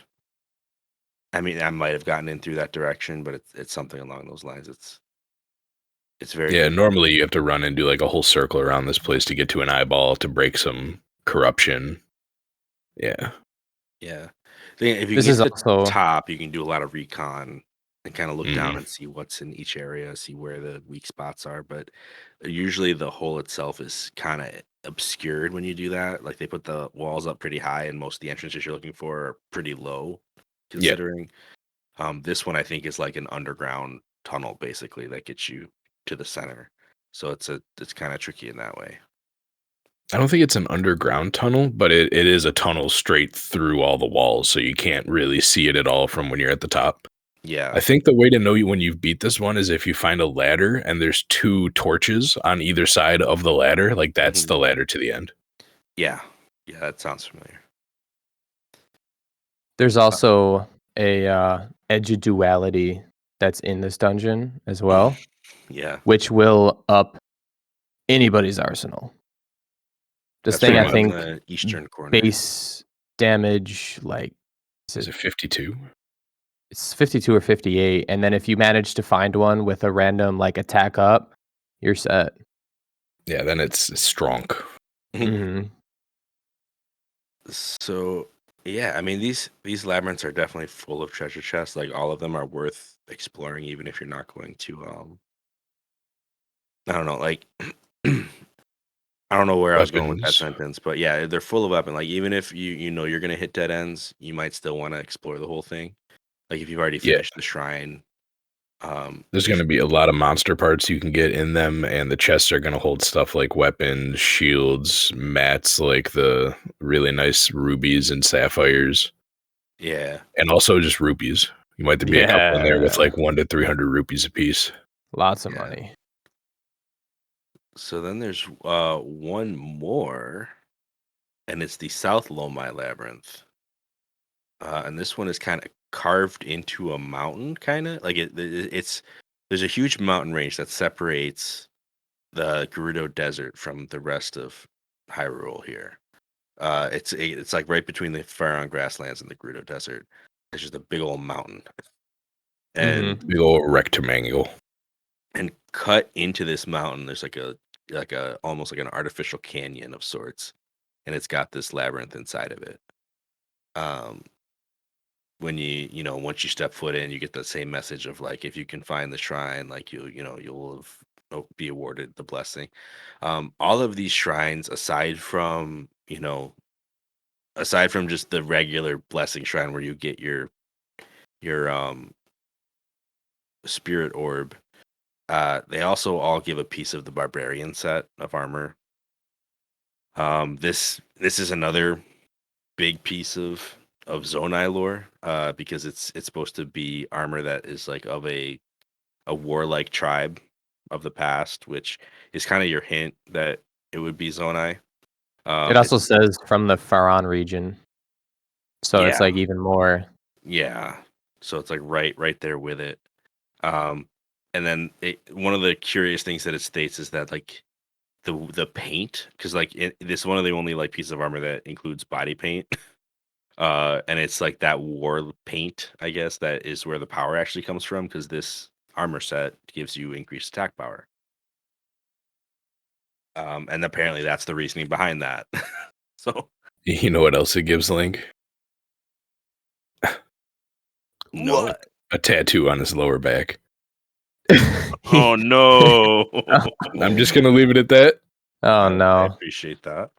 I mean, I might have gotten in through that direction, but it's something along those lines. It's very Yeah, confusing. normally you have to run and do like a whole circle around this place to get to an eyeball to break some corruption. Yeah. Yeah. If you can This get is to the also top, you can do a lot of recon and kind of look down Hmm. and see what's in each area, see where the weak spots are. But usually the hole itself is kind of obscured when you do that. Like they put the walls up pretty high, and most of the entrances you're looking for are pretty low, Yeah. considering. This one I think is like an underground tunnel basically that gets you to the center. So it's kind of tricky in that way. I don't think it's an underground tunnel, but it is a tunnel straight through all the walls, so you can't really see it at all from when you're at the top. Yeah. I think the way to know you when you've beat this one is if you find a ladder and there's 2 torches on either side of the ladder, like that's Mhm. the ladder to the end. Yeah. Yeah, that sounds familiar. there's Uh, also a edge duality that's in this dungeon as well, yeah. which will up anybody's arsenal. This That's thing, Pretty I right in much. think, the eastern corner. base damage like is Is it it 52? it's 52 or 58, and then if you manage to find one with a random like attack up, you're set. Yeah, then it's strong. Hmm. So yeah, I mean these labyrinths are definitely full of treasure chests. Like all of them are worth exploring, even if you're not going to I don't know, like I don't know where I was going with that Weapons. sentence, but yeah, they're full of weapon. Like even if you know you're gonna hit dead ends, you might still want to explore the whole thing. Like if you've already Yeah. finished the shrine, There's if gonna be a lot of monster parts you can get in them, and the chests are gonna hold stuff like weapons, shields, mats, like the really nice rubies and sapphires, yeah, and also just rupees. You might be a couple in there with Yeah, like 1 to 300 rupees apiece. lots of yeah. money. So then there's one more. and it's the South Lomai Labyrinth. And this one is kind of carved into a mountain, kind of like it's there's a huge mountain range that separates the Gerudo Desert from the rest of Hyrule here. It's like right between the Faron grasslands and the Gerudo Desert. It's just a big old mountain, and Big old rectangle. and cut into this mountain, there's like a almost like an artificial canyon of sorts, and it's got this labyrinth inside of it. Um, when once you step foot in, you get the same message of like if you can find the shrine, like you'll be awarded the blessing. All of these shrines, aside from just the regular blessing shrine where you get your spirit orb, they also all give a piece of the barbarian set of armor. This is another big piece of Zonai lore, because it's supposed to be armor that is like of a warlike tribe of the past, which is kind of your hint that it would be Zonai. It also says from the Faron region, so it's Yeah. like even more. Yeah, so it's like right there with it. And then one of the curious things that it states is that like the paint, because like this is one of the only like pieces of armor that includes body paint. And it's like that war paint, I guess, that is where the power actually comes from, because this armor set gives you increased attack power. And apparently that's the reasoning behind that. So You know what else it gives Link? no. What? A tattoo on his lower back. Oh no. I'm just gonna leave it at that. Oh I no. appreciate that.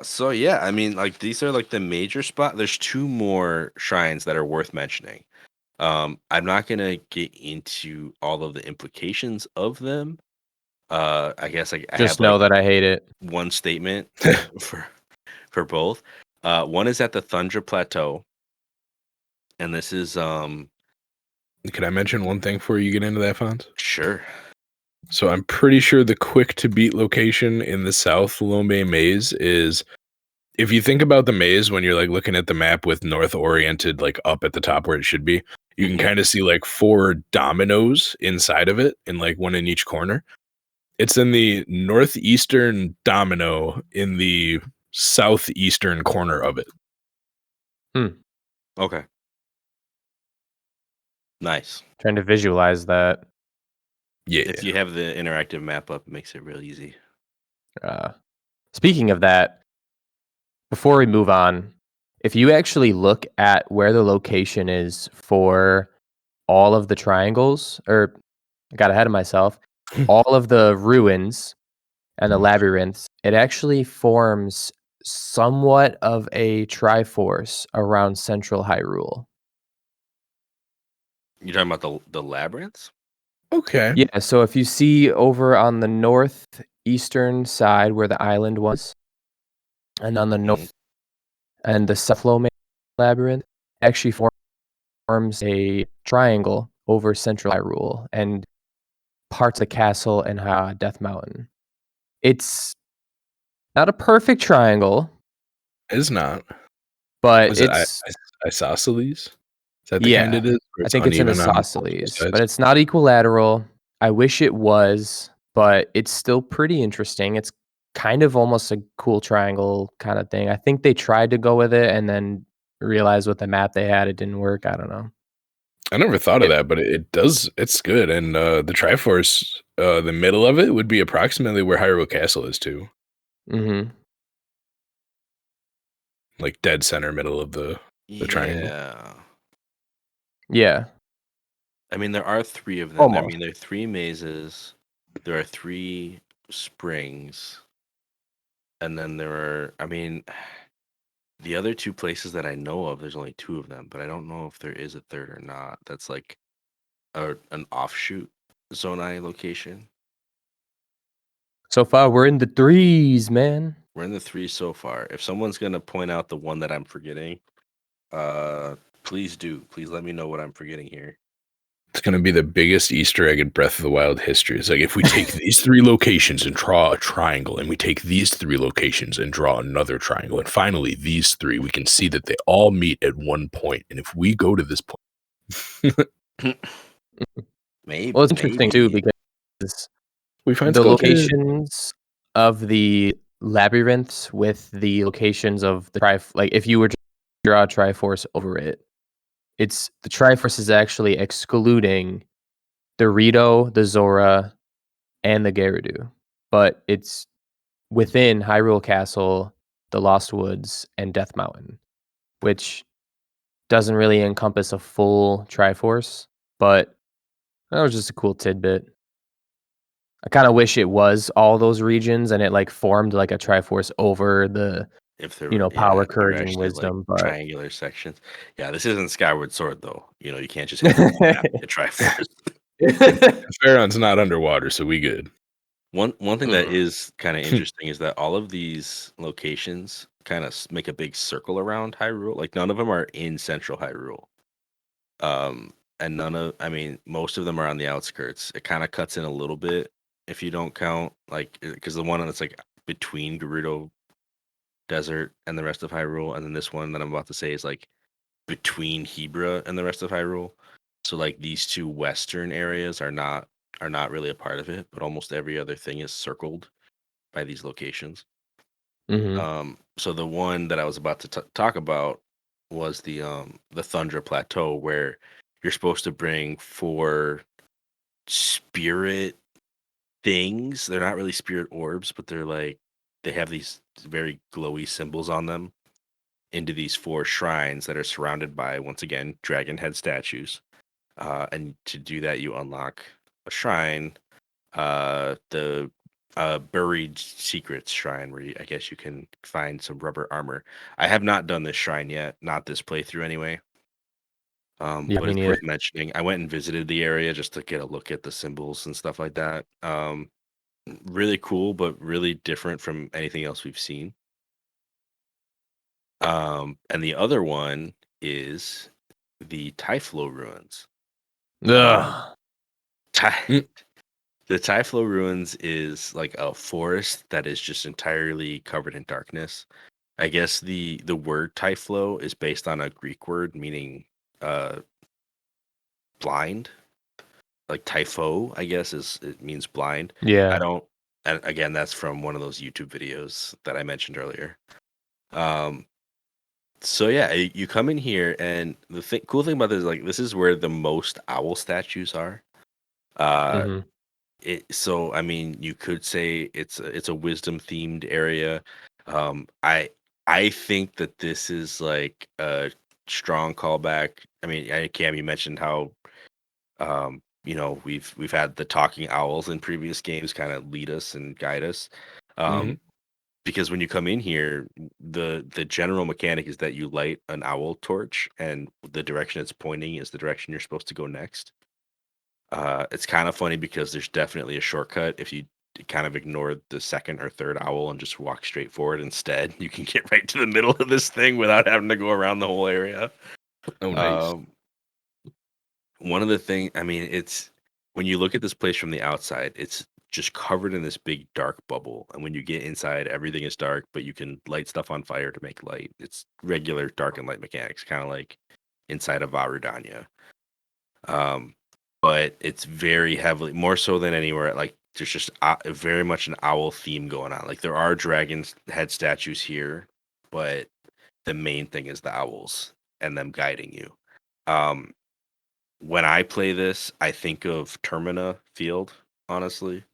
So yeah, I mean, like these are like the major spot. There's two more shrines that are worth mentioning. I'm not gonna get into all of the implications of them. I guess I Just have know like that I hate it. one statement for both. One is at the Thundra Plateau, and this is Can I mention one thing before you get into that, Fonz? sure. So I'm pretty sure the quick to beat location in the South Lombe maze is, if you think about the maze when you're like looking at the map with north oriented like up at the top where it should be, you can Mhm. kind of see like 4 dominoes inside of it, and like one in each corner. It's in the northeastern domino in the southeastern corner of it. Okay. Nice. Trying to visualize that. Yeah. If you have the interactive map up, it makes it real easy. Speaking of that, before we move on, if you actually look at where the location is for all of the triangles, or I got ahead of myself, all of the ruins and the labyrinths, it actually forms somewhat of a triforce around central Hyrule. You're talking about the labyrinths? Okay. Yeah, so if you see over on the northeastern side where the island was, and on the north and the South Lomé labyrinth actually forms a triangle over central Hyrule and parts of the castle and Death Mountain. It's not a perfect triangle, It's not. but Was it it's isosceles? Is that the kind yeah. it is? Where I think it's an uneven on both isosceles, sides? but it's not equilateral. I wish it was, but it's still pretty interesting. It's kind of almost a cool triangle kind of thing. I think they tried to go with it and then realized with the map they had it didn't work. I don't know. I never thought of that, but it does. It's good. And the Triforce, the middle of it would be approximately where Hyrule Castle is too. Mhm. Like dead center middle of the triangle. Yeah. Yeah. I mean, there are 3 of them. I Almost. mean, there are 3 mazes. There are 3 springs. And then there are, I mean, the other 2 places that I know of, there's only 2 of them, but I don't know if there is a third or not. That's like an offshoot Zonai location. So far we're in the threes, man. We're in the 3 so far. If someone's gonna point out the one that I'm forgetting, please do. Please let me know what I'm forgetting here. It's going to be the biggest Easter egg in Breath of the Wild history. It's like, if we take these 3 locations and draw a triangle, and we take these 3 locations and draw another triangle, and finally these 3, we can see that they all meet at one point. And if we go to this point, Maybe. Well, it's interesting too because we find the skeletons. locations of the labyrinths with the locations of the like if you were to draw a Triforce over it, it's the Triforce is actually excluding the Rito, the Zora, and the Gerudo, but it's within Hyrule Castle, the Lost Woods, and Death Mountain, which doesn't really encompass a full Triforce, but that was just a cool tidbit. I kind of wish it was all those regions and it like formed like a Triforce over the If there, power, if there were courage, and actually like wisdom, but triangular sections. Yeah, this isn't Skyward Sword though. You can't just hit the whole map to Triforce. Pharaon's not underwater, so we good. One thing that is kind of interesting is that all of these locations kind of make a big circle around Hyrule. Like none of them are in central Hyrule. And most of them are on the outskirts. It kind of cuts in a little bit if you don't count because the one that's like between Gerudo Desert and the rest of Hyrule, and then this one that I'm about to say is like between Hebra and the rest of Hyrule. So like these 2 western areas are not really a part of it, but almost every other thing is circled by these locations. So the one that I was about to talk about was the Thundra Plateau, where you're supposed to bring 4 spirit things. They're not really spirit orbs, but they have these very glowy symbols on them into these 4 shrines that are surrounded by, once again, dragon head statues. And to do that, you unlock a shrine, the buried secrets shrine, where I guess you can find some rubber armor. I have not done this shrine yet, not this playthrough anyway. Yeah, But me it's neither. worth mentioning. I went and visited the area just to get a look at the symbols and stuff like that. Really cool, but really different from anything else we've seen. And the other one is the Typhlo ruins. Ugh. The Typhlo ruins is like a forest that is just entirely covered in darkness. I guess the word Typhlo is based on a Greek word meaning blind. Like typho, I guess it means blind. Yeah. And again, that's from one of those YouTube videos that I mentioned earlier. So yeah, you come in here, and the cool thing about this is like this is where the most owl statues are. So I mean, you could say it's a wisdom themed area. I think that this is like a strong callback. I mean, Cam, you mentioned how we've had the talking owls in previous games kind of lead us and guide us. Because when you come in here, the general mechanic is that you light an owl torch, and the direction it's pointing is the direction you're supposed to go next. It's kind of funny because there's definitely a shortcut if you kind of ignore the second or third owl and just walk straight forward instead. You can get right to the middle of this thing without having to go around the whole area. Oh, nice. One of the things, I mean, it's when you look at this place from the outside, it's just covered in this big dark bubble. And when you get inside, everything is dark, but you can light stuff on fire to make light. It's regular dark and light mechanics, kind of like inside of Varudanya. But it's very heavily, more so than anywhere, like there's just very much an owl theme going on. Like there are dragon head statues here, but the main thing is the owls and them guiding you. When I play this, I think of Termina Field, honestly,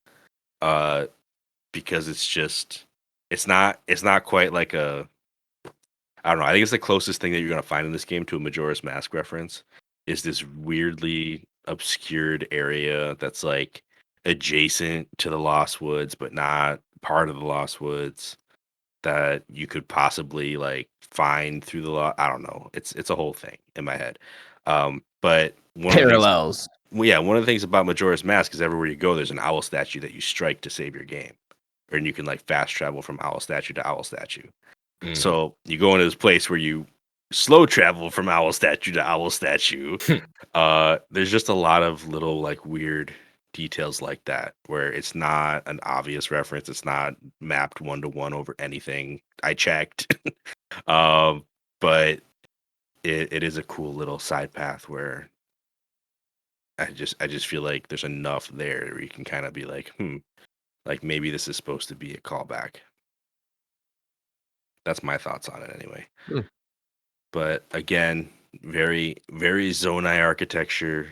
because it's not quite like I don't know. I think it's the closest thing that you're gonna find in this game to a Majora's Mask reference. Is this weirdly obscured area that's like adjacent to the Lost Woods, but not part of the Lost Woods, that you could possibly like find through the I don't know. It's a whole thing in my head. But Parallels. one of the things about Majora's Mask is everywhere you go, there's an owl statue that you strike to save your game, and you can like fast travel from owl statue to owl statue. So you go into this place where you slow travel from owl statue to owl statue. There's just a lot of little like weird details like that where it's not an obvious reference. It's not mapped 1-to-1 over anything. I checked. But it is a cool little side path where I just feel like there's enough there where you can kind of be like, like maybe this is supposed to be a callback. That's my thoughts on it anyway. But again, very, very Zonai architecture.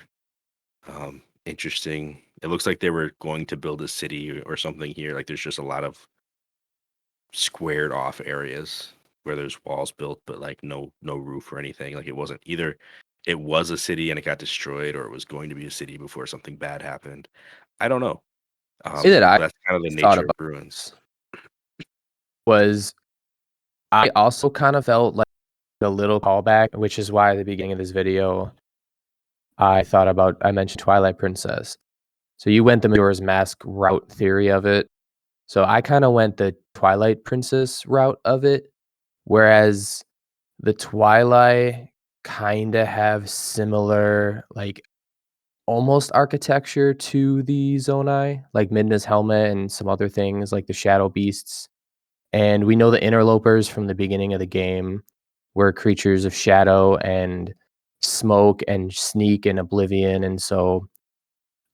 Interesting. It looks like they were going to build a city or something here. Like there's just a lot of squared off areas where there's walls built, but like no roof or anything. Like it wasn't either. It was a city and it got destroyed, or it was going to be a city before something bad happened. I don't know. Say that I That's kind of the thought nature of about ruins. was I also kind of felt like a little callback, which is why at the beginning of this video I mentioned Twilight Princess. So you went the Majora's Mask route theory of it. So I kind of went the Twilight Princess route of it, whereas the Twilight kind of have similar, like almost architecture to the Zonai, like Midna's helmet and some other things like the Shadow Beasts. And we know the interlopers from the beginning of the game were creatures of shadow and smoke and sneak and oblivion. And so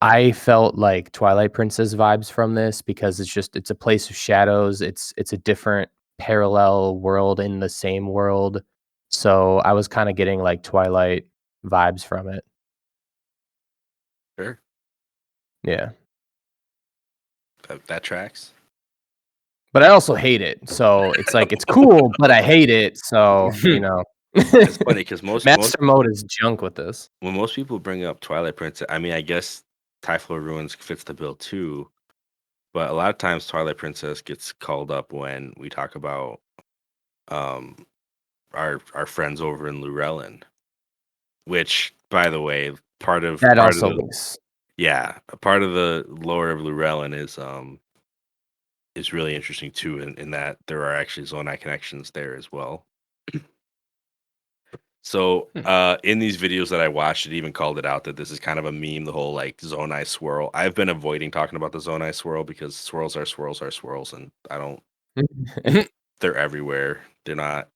I felt like Twilight Princess vibes from this because it's a place of shadows. It's a different parallel world in the same world. So I was kind of getting like Twilight vibes from it. Sure, Yeah. that tracks. But I also hate it. So it's like it's cool, but I hate it. So, It's funny because Master mode is junk with this. when most people bring up Twilight Princess, I mean, I guess Typhloid Ruins fits the bill too. But a lot of times Twilight Princess gets called up when we talk about um our friends over in Lurelin. Which, by the way, part of That part of also the makes a part of the lore of Lurelin is really interesting too, in that there are actually Zonai connections there as well. So in these videos that I watched, it even called it out that this is kind of a meme, the whole like Zonai swirl. I've been avoiding talking about the Zonai swirl because swirls are swirls, and I don't they're everywhere. They're not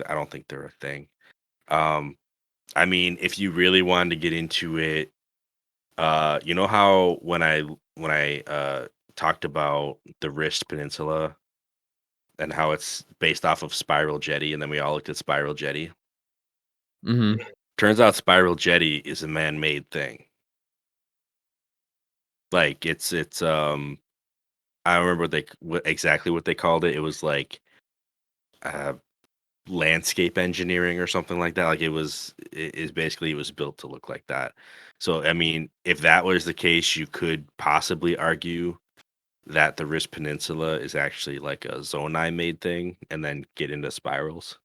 I don't think they're a thing. I mean, if you really wanted to get into it, you know how when I talked about the Wrist Peninsula and how it's based off of Spiral Jetty, and then we all looked at Spiral Jetty. Mhm. Turns out Spiral Jetty is a man-made thing. Like it's I don't remember exactly what they called it. It was like landscape engineering or something like that. Like it was built to look like that. So I mean, if that was the case, you could possibly argue that the Wrist Peninsula is actually like a Zonai made thing and then get into spirals.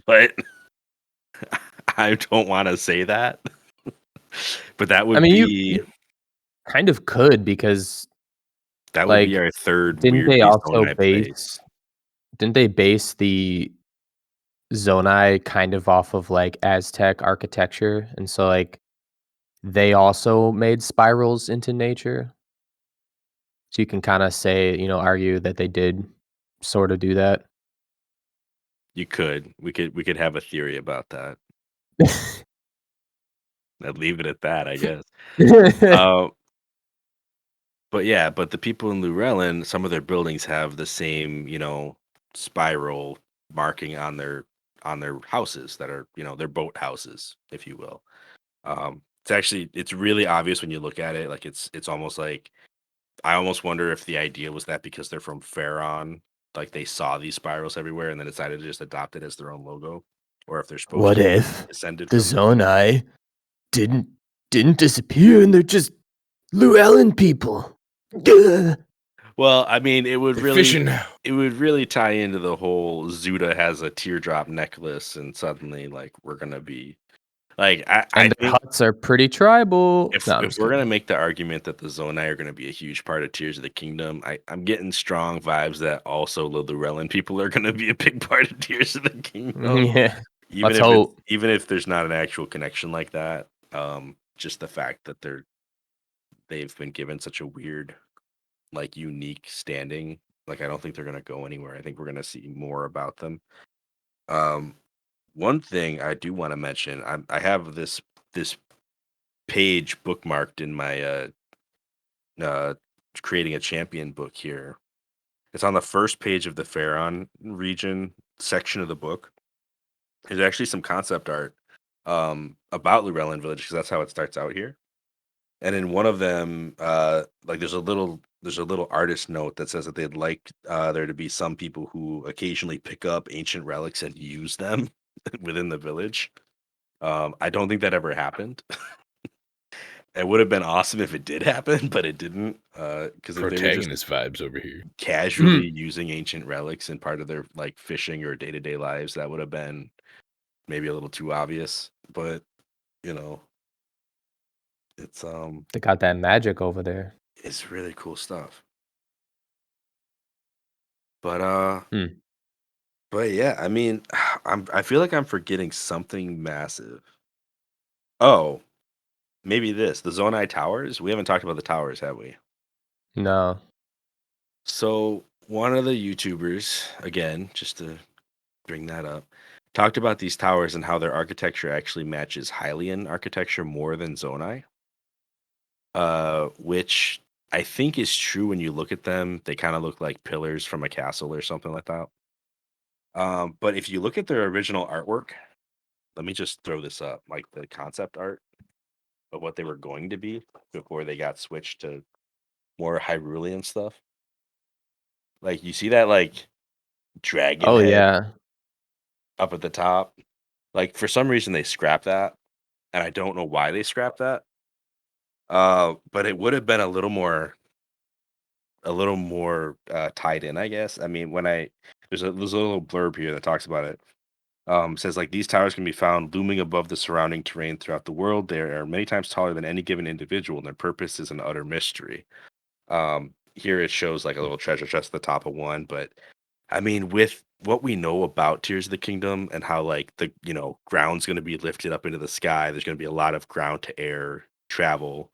But I don't want to say that. But that would You kind of could because that would be like our third didn't they weirdly also Zonai place. base the Zonai kind of off of like Aztec architecture? And so like they also made spirals into nature. So you can kind of say, argue that they did sort of do that. You could. We could have a theory about that. I'd leave it at that, I guess. But yeah, but the people in Lurelin, some of their buildings have the same, spiral marking on their houses that are, their boat houses, if you will. It's really obvious when you look at it. Like it's almost like I almost wonder if the idea was that because they're from Pharaon, like they saw these spirals everywhere and then decided to just adopt it as their own logo, or if they're supposed What to be if descended the from. Zonai didn't disappear and they're just Llewellyn people? Gah. Well, I mean, it would Fishing now. really tie into the whole Zuda has a teardrop necklace, and suddenly, like, we're gonna be like, I And their think huts are pretty tribal. if No, I'm if just we're gonna kidding. make the argument that the Zonai are gonna be a huge part of Tears of the Kingdom, I'm getting strong vibes that also the Lurelin people are gonna be a big part of Tears of the Kingdom. Yeah. Even Let's if it's hope. even if there's not an actual connection like that, just the fact that they've been given such a weird, like, unique standing. Like, I don't think they're gonna go anywhere. I think we're gonna see more about them. Um, One thing I do want to mention, I have this page bookmarked in my uh creating a champion book here. It's on the first page of the Pharaon region section of the book. There's actually some concept art about Llewellyn Village because that's how it starts out here. And in one of them, like there's a little artist note that says that they'd like there to be some people who occasionally pick up ancient relics and use them within the village. I don't think that ever happened. It would have been awesome if it did happen, but it didn't. Because if they were just Protagonist vibes over here. casually using ancient relics in part of their like fishing or day to day lives, that would have been maybe a little too obvious. But you know, it's They got that magic over there. it's really cool stuff. But Hmm. but yeah, I mean, I feel like I'm forgetting something massive. Oh, maybe the Zonai towers. We haven't talked about the towers, have we? No. So one of the YouTubers, again, just to bring that up, talked about these towers and how their architecture actually matches Hylian architecture more than Zonai. Which I think is true when you look at them. They kind of look like pillars from a castle or something like that. But if you look at their original artwork, let me just throw this up, like the concept art of what they were going to be before they got switched to more Hyrulean stuff. Like you see that like dragon Oh head yeah. up at the top. Like for some reason they scrapped that, and I don't know why they scrapped that. But it would have been a little more tied in, I guess. I mean, when I there's a little blurb here that talks about it. Says like these towers can be found looming above the surrounding terrain throughout the world. They are many times taller than any given individual, and their purpose is an utter mystery. Here it shows like a little treasure chest at the top of one, but I mean, with what we know about Tears of the Kingdom and how like the ground's going to be lifted up into the sky, there's going to be a lot of ground to air travel.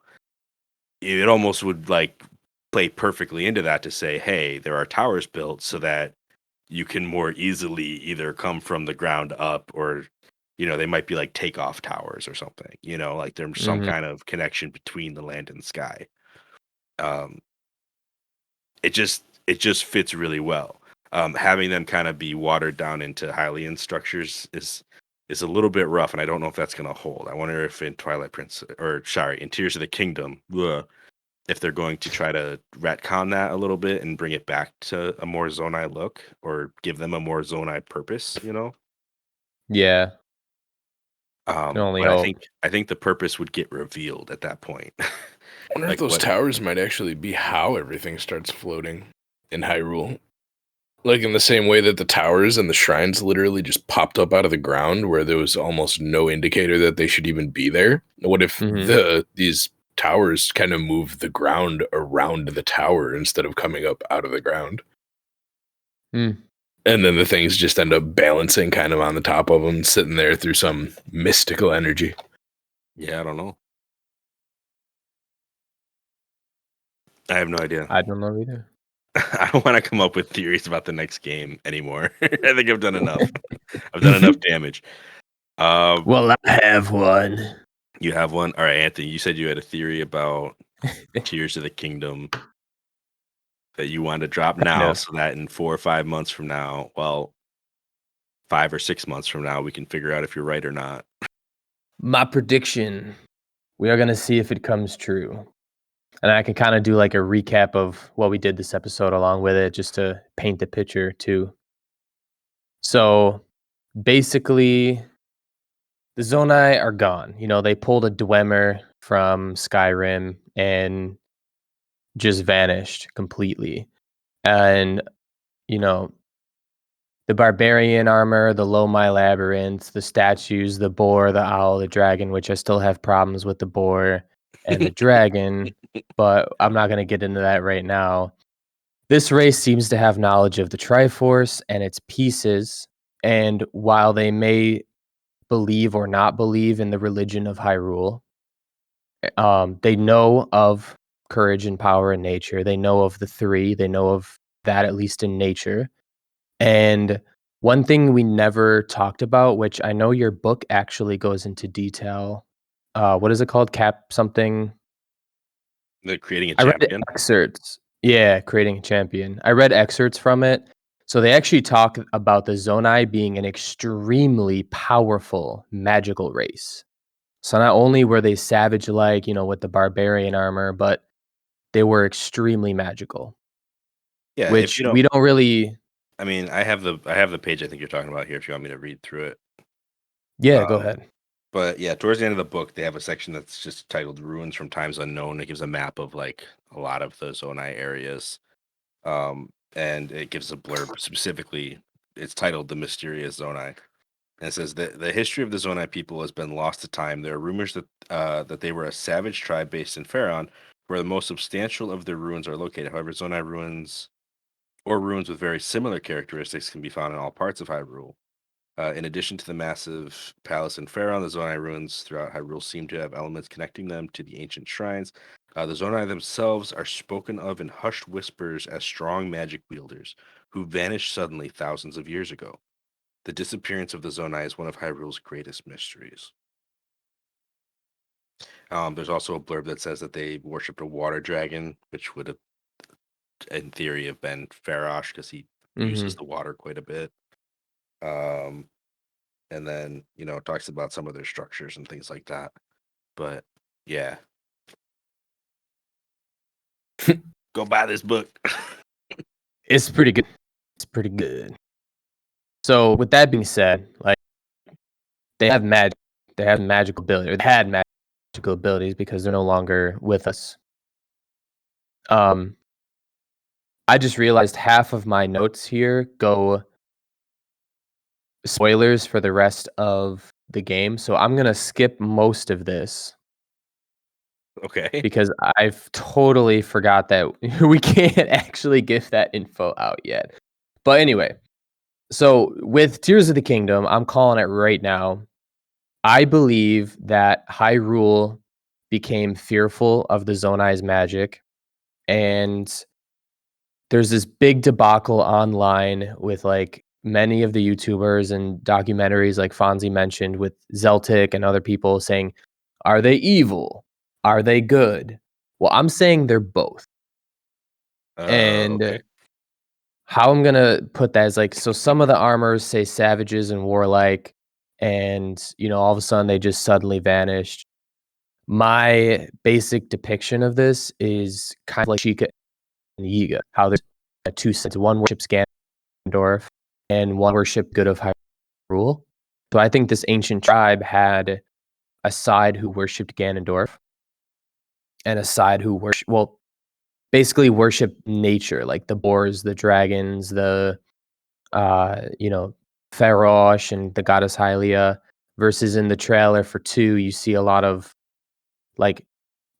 It almost would like play perfectly into that to say, hey, there are towers built so that you can more easily either come from the ground up or they might be like takeoff towers or something, like there's some Mhm. kind of connection between the land and the sky. Um, it just fits really well. Having them kind of be watered down into Hylian structures is a little bit rough, and I don't know if that's going to hold. I wonder if in Twilight Prince, or sorry, in Tears of the Kingdom, if they're going to try to retcon that a little bit and bring it back to a more Zonai look, or give them a more Zonai purpose. Yeah. Can only But I hope. think I think the purpose would get revealed at that point. I wonder if Like those what? towers might actually be how everything starts floating in Hyrule. Like in the same way that the towers and the shrines literally just popped up out of the ground where there was almost no indicator that they should even be there. What if Mhm. these towers kind of move the ground around the tower instead of coming up out of the ground? Mm. And then the things just end up balancing kind of on the top of them, sitting there through some mystical energy. Yeah, I don't know. I have no idea. I don't know either. I don't want to come up with theories about the next game anymore. I think I've done enough. I've done enough damage. Um, Well, I have one. you have one? All right, Anthony, you said you had a theory about Tears of the Kingdom that you wanted to drop Kind now of. so that in 4 or 5 months from now, well, 5 or 6 months from now, we can figure out if you're right or not. My prediction. We are gonna see if it comes true. And I can kind of do like a recap of what we did this episode along with it, just to paint the picture too. So basically, the Zonai are gone. They pulled a Dwemer from Skyrim and just vanished completely. And, you know, the barbarian armor, the Lomai labyrinth, the statues, the boar, the owl, the dragon, which I still have problems with the boar and the dragon, but I'm not going to get into that right now. This race seems to have knowledge of the Triforce and its pieces, and while they may believe or not believe in the religion of Hyrule. They know of courage and power in nature. They know of the three. They know of that, at least in nature. And one thing we never talked about, which I know your book actually goes into detail. What is it called? Cap something. The creating a I read champion. excerpts. Yeah, creating a champion. I read excerpts from it. So they actually talk about the Zonai being an extremely powerful magical race. So not only were they savage-like, with the barbarian armor, but they were extremely magical, Yeah, if which you we don't, don't really. I mean, I have the page I think you're talking about here. If you want me to read through it. Yeah, go Um, ahead. But yeah, towards the end of the book, they have a section that's just titled "Ruins from Times Unknown." It gives a map of like a lot of the Zonai areas, and it gives a blurb specifically. It's titled "The Mysterious Zonai," and it says that the history of the Zonai people has been lost to time. There are rumors that they were a savage tribe based in Faron, where the most substantial of their ruins are located. However, Zonai ruins or ruins with very similar characteristics can be found in all parts of Hyrule. In addition to the massive palace in Faron, the Zonai ruins throughout Hyrule seem to have elements connecting them to the ancient shrines. The Zonai themselves are spoken of in hushed whispers as strong magic wielders who vanished suddenly thousands of years ago. The disappearance of the Zonai is one of Hyrule's greatest mysteries. There's also a blurb that says that they worshipped a water dragon, which would have, in theory, have been Farosh because he uses Mhm. the water quite a bit. Um, and then it talks about some of their structures and things like that. But yeah, go buy this book. It's pretty good. It's pretty good. So with that being said, like they have magic, they have magical ability, or they had magical abilities because they're no longer with us. Um, I just realized half of my notes here go spoilers for the rest of the game, so I'm gonna skip most of this Okay. because I've totally forgot that we can't actually give that info out yet. But anyway, so with Tears of the Kingdom, I'm calling it right now. I believe that Hyrule became fearful of the Zonai's magic, and there's this big debacle online with like many of the YouTubers and documentaries, like Fonzie mentioned, with Zeltik and other people saying, "Are they evil? Are they good?" Well, I'm saying they're both. And Okay. how I'm gonna put that is like, so some of the armors say savages and warlike, and all of a sudden they just suddenly vanished. My basic depiction of this is kind of like Sheikah and Yiga, how there's two sides. One worships Ganondorf, and one worship good of Hyrule. So I think this ancient tribe had a side who worshipped Ganondorf and a side who basically worship nature, like the boars, the dragons, the you know, Farosh and the goddess Hylia. Versus in the trailer for 2, you see a lot of like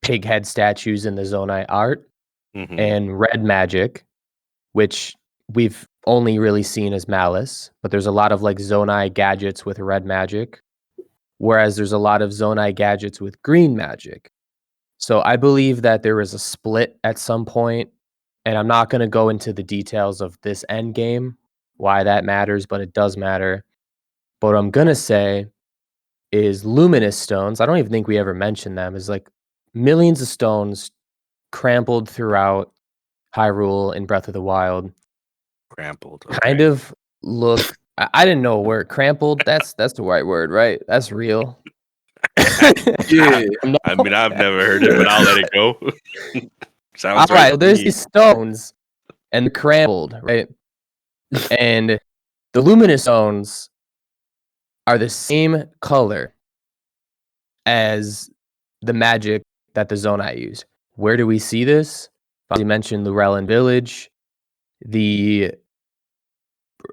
pig head statues in the Zonai art Hmm. and red magic, which we've only really seen as Malice, but there's a lot of like Zonai gadgets with red magic, whereas there's a lot of Zonai gadgets with green magic. So I believe that there is a split at some point, and I'm not going to go into the details of this end game, why that matters, but it does matter. But what I'm going to say is luminous stones. I don't even think we ever mentioned them. Is like millions of stones crampled throughout Hyrule in Breath of the Wild. Trampled. Kind Okay. of look. I didn't know a word. Crampled. That's the right word, right? That's real. Yeah. No. I mean, I've never heard it, but I'll let it go. All Sounds right right. to There's me. these stones, and they're crampled, right? And the luminous stones are the same color as the magic that the Zonai used. Where do we see this? You mentioned Llewellyn Village, the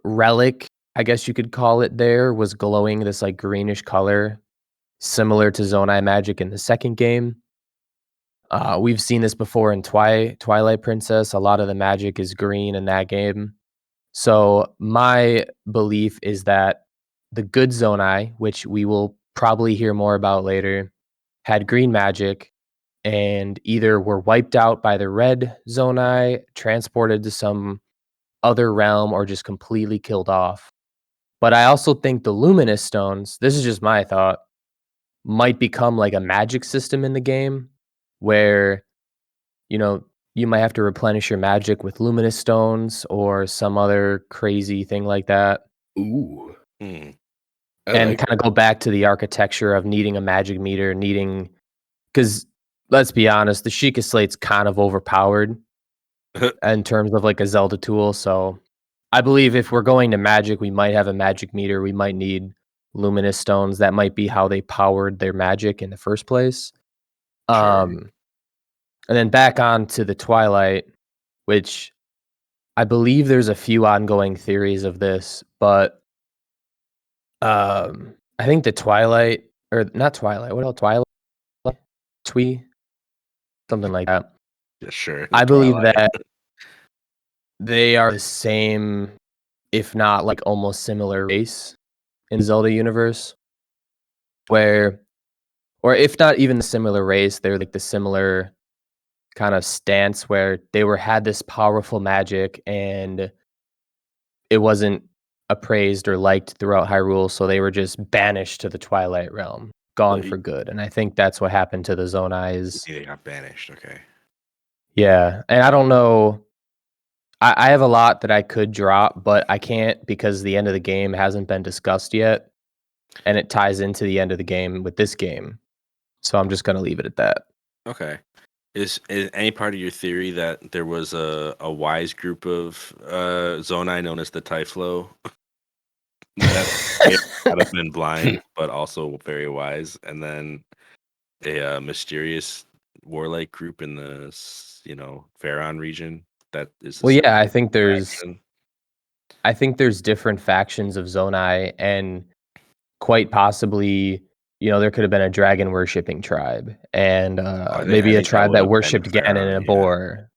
relic, I guess you could call it there, was glowing this like greenish color, similar to Zonai magic in the second game. We've seen this before in Twilight Princess. A lot of the magic is green in that game. So my belief is that the good Zonai, which we will probably hear more about later, had green magic and either were wiped out by the red Zonai, transported to some other realm, or just completely killed off. But I also think the luminous stones, this is just my thought, might become like a magic system in the game where, you know, you might have to replenish your magic with luminous stones or some other crazy thing like that. Ooh, Hmm. I And like kind of go back to the architecture of needing a magic meter, needing, because let's be honest, the Sheikah Slate's kind of overpowered in terms of like a Zelda tool. So I believe if we're going to magic, we might have a magic meter. We might need luminous stones. That might be how they powered their magic in the first place. Sure. And then back on to the Twilight, which I believe there's a few ongoing theories of this, but I think the Twilight, or not Twilight, what else? Twilight? Twee? Something like that. Yeah, sure. The I believe Twilight. that they are the same, if not like almost similar race in Zelda universe, where, or if not even the similar race, they're like the similar kind of stance where they had this powerful magic and it wasn't appraised or liked throughout Hyrule, so they were just banished to the Twilight Realm, Well, gone for good. And I think that's what happened to the Zonais. they got banished. Okay. Yeah, and I don't know. I have a lot that I could drop, but I can't because the end of the game hasn't been discussed yet, and it ties into the end of the game with this game. So I'm just gonna leave it at that. Okay. Is any part of your theory that there was a wise group of Zonai known as the Typhlo that may not have been blind but also very wise, and then a mysterious warlike group in the Faron region that is a Well, yeah, separate faction? I think there's different factions of Zonai, and quite possibly, there could have been a dragon worshipping tribe, and I maybe a think that tribe would that have been worshipped Ganon and Faron. a Yeah. boar.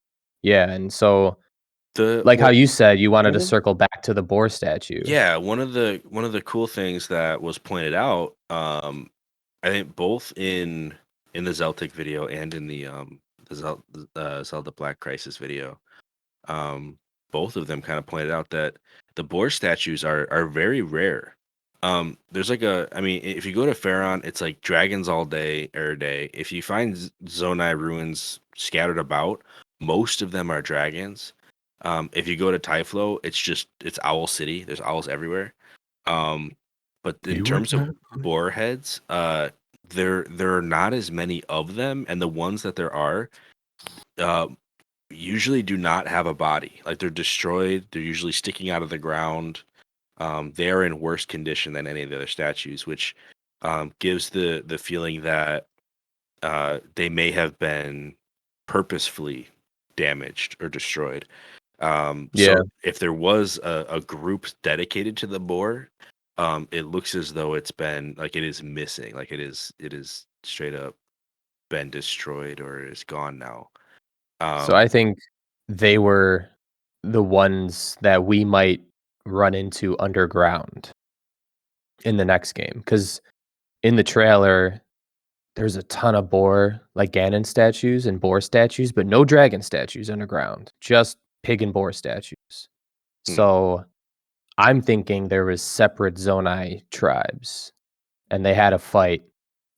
Yeah, and so, The like how well, you said, you wanted one to of circle back to the boar statue. yeah, one of the cool things that was pointed out, I think both in the Zeltik video and in the Zelda Black Crisis video, um, both of them kind of pointed out that the boar statues are very rare. There's like I mean, if you go to Faron, it's like dragons all day, every day. If you find Zonai ruins scattered about, most of them are dragons. If you go to Typhlo, it's Owl City. There's owls everywhere. Um, but in you are terms of not. boar heads, there are not as many of them, and the ones that there are, uh, usually do not have a body. Like they're destroyed. They're usually sticking out of the ground. They are in worse condition than any of the other statues, which gives the feeling that they may have been purposefully damaged or destroyed. Yeah. So if there was a group dedicated to the boar, it looks as though it's been like it is missing, like it is straight up been destroyed or is gone now. So Um, I think they were the ones that we might run into underground in the next game, because in the trailer, there's a ton of boar, like Ganon statues and boar statues, but no dragon statues underground, just pig and boar statues. hmm. So I'm thinking there was separate Zonai tribes, and they had a fight,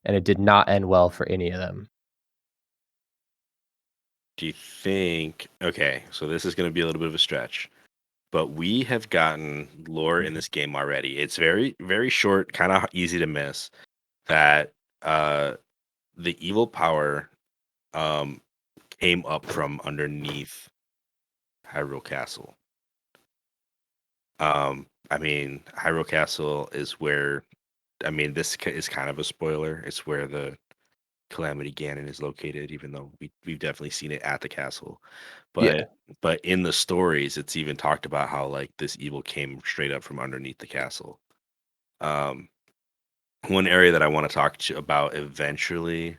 and it did not end well for any of them. Do you think? Okay, so this is going to be a little bit of a stretch, but we have gotten lore in this game already. It's very, very short, kind of easy to miss. That uh, the evil power um, came up from underneath Hyrule Castle. I mean, Hyrule Castle is where. I mean, is kind of a spoiler. It's where the Calamity Ganon is located, even though we've definitely seen it at the castle. Yeah. But in the stories, it's even talked about how like this evil came straight up from underneath the castle. Um, one area that I want to about eventually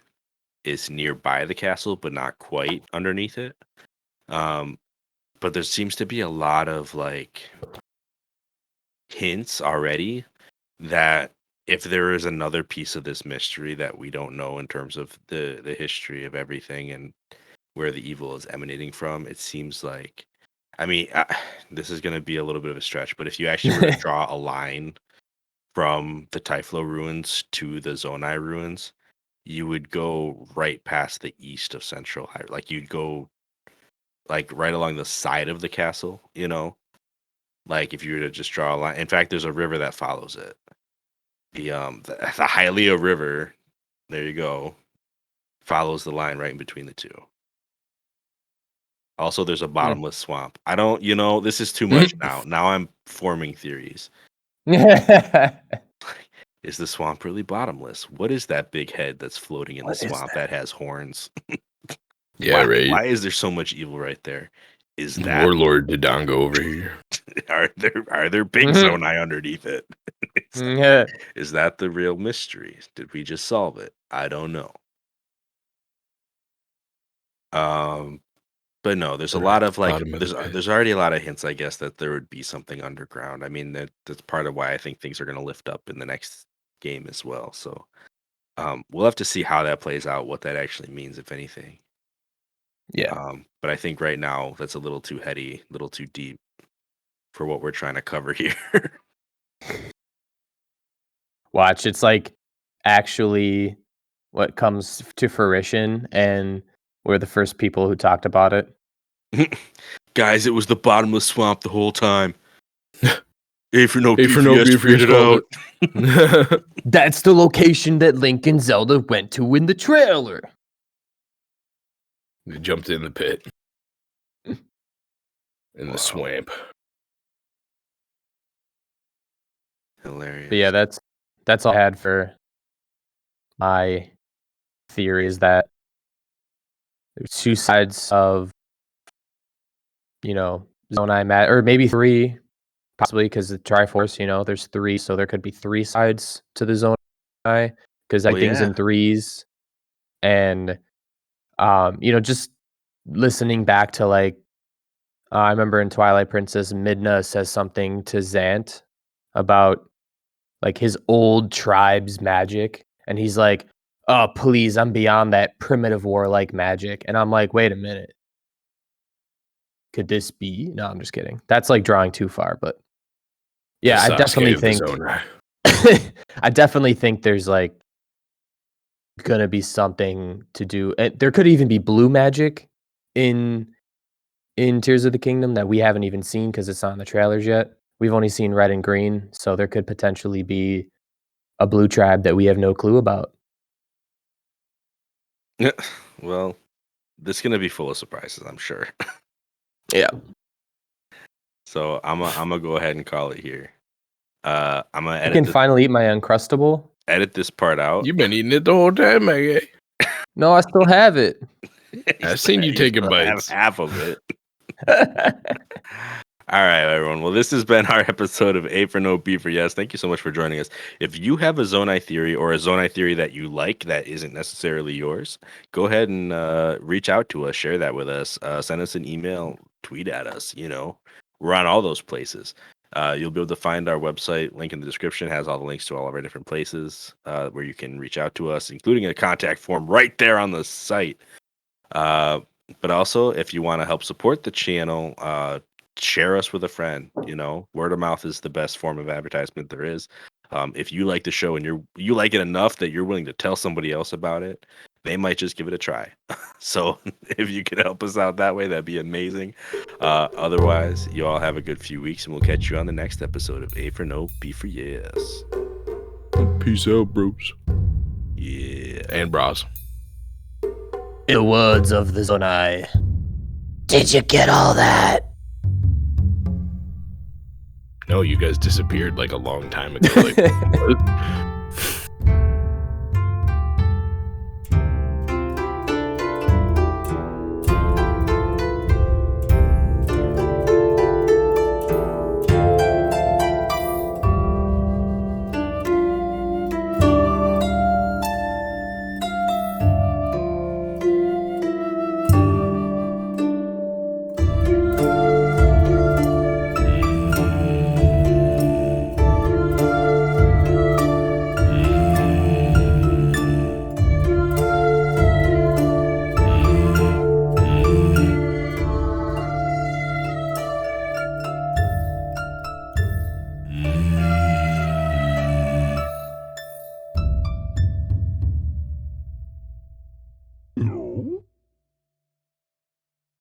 is nearby the castle, but not quite underneath it. Um, but there seems to be a lot of like hints already that if there is another piece of this mystery that we don't know in terms of the history of everything and where the evil is emanating from, it seems like, I mean, this is going to be a little bit of a stretch, but if you actually were to draw a line from the Typhlo ruins to the Zonai ruins, you would go right past the east of Central Hyrule. Like you'd go like right along the side of the castle, you know? Like if you were to just draw a line. In fact, there's a river that follows it. The Hylia River, there you go, follows the line right in between the two. Also, there's a bottomless swamp. I don't, this is too much now. Now I'm forming theories. Is the swamp really bottomless? What is that big head that's floating in the swamp that has horns? Yeah, right. Why is there so much evil right there? Is that Warlord Dodongo over here? Are there big Zonai underneath it? Is that the real mystery? Did we just solve it? I don't know. But no, there's a lot of like there's already a lot of hints, I guess, that there would be something underground. I mean, that's part of why I think things are going to lift up in the next game as well. So we'll have to see how that plays out, what that actually means, if anything. Yeah. But I think right now that's a little too heady, a little too deep for what we're trying to cover here. Watch, it's like actually what comes to fruition, and we're the first people who talked about it. Guys, it was the bottomless swamp the whole time. A4NB4Y figured it out. That's the location that Link and Zelda went to in the trailer. They jumped in the pit. In the swamp. Hilarious. But yeah, that's all I had for my theory, is that there's two sides of, Zonai, or maybe three, possibly, because the Triforce, there's three, so there could be three sides to the Zonai, because everything's in threes. And just listening back to I remember in Twilight Princess, Midna says something to Zant about his old tribe's magic, and he's like, "Oh, please, I'm beyond that primitive warlike magic." And I'm like, "Wait a minute, could this be?" No, I'm just kidding. That's drawing too far, but yeah, I definitely think I definitely think there's gonna be something to do. There could even be blue magic in Tears of the Kingdom that we haven't even seen because it's not in the trailers yet. We've only seen red and green, so there could potentially be a blue tribe that we have no clue about. Yeah, well, this is gonna be full of surprises, I'm sure. Yeah. So I'm gonna go ahead and call it here. I'm gonna edit. I can finally eat my Uncrustable. Edit this part out. You've been eating it the whole time, my guy. No, I still have it. I've seen you taking bites. Half of it. All right, everyone. Well, this has been our episode of A4NB4Y. Thank you so much for joining us. If you have a Zonai theory or a Zonai theory that you like that isn't necessarily yours, go ahead and reach out to us. Share that with us. Send us an email. Tweet at us. We're on all those places. You'll be able to find our website. Link in the description has all the links to all of our different places where you can reach out to us, including a contact form right there on the site. But also, if you want to help support the channel, share us with a friend. Word of mouth is the best form of advertisement there is. If you like the show and you like it enough that you're willing to tell somebody else about it, they might just give it a try. So if you could help us out that way, that'd be amazing. Otherwise, you all have a good few weeks, and we'll catch you on the next episode of A4NB4Y. Peace out, bros. Yeah. And bros. In the words of the Zonai, did you get all that? No, you guys disappeared a long time ago.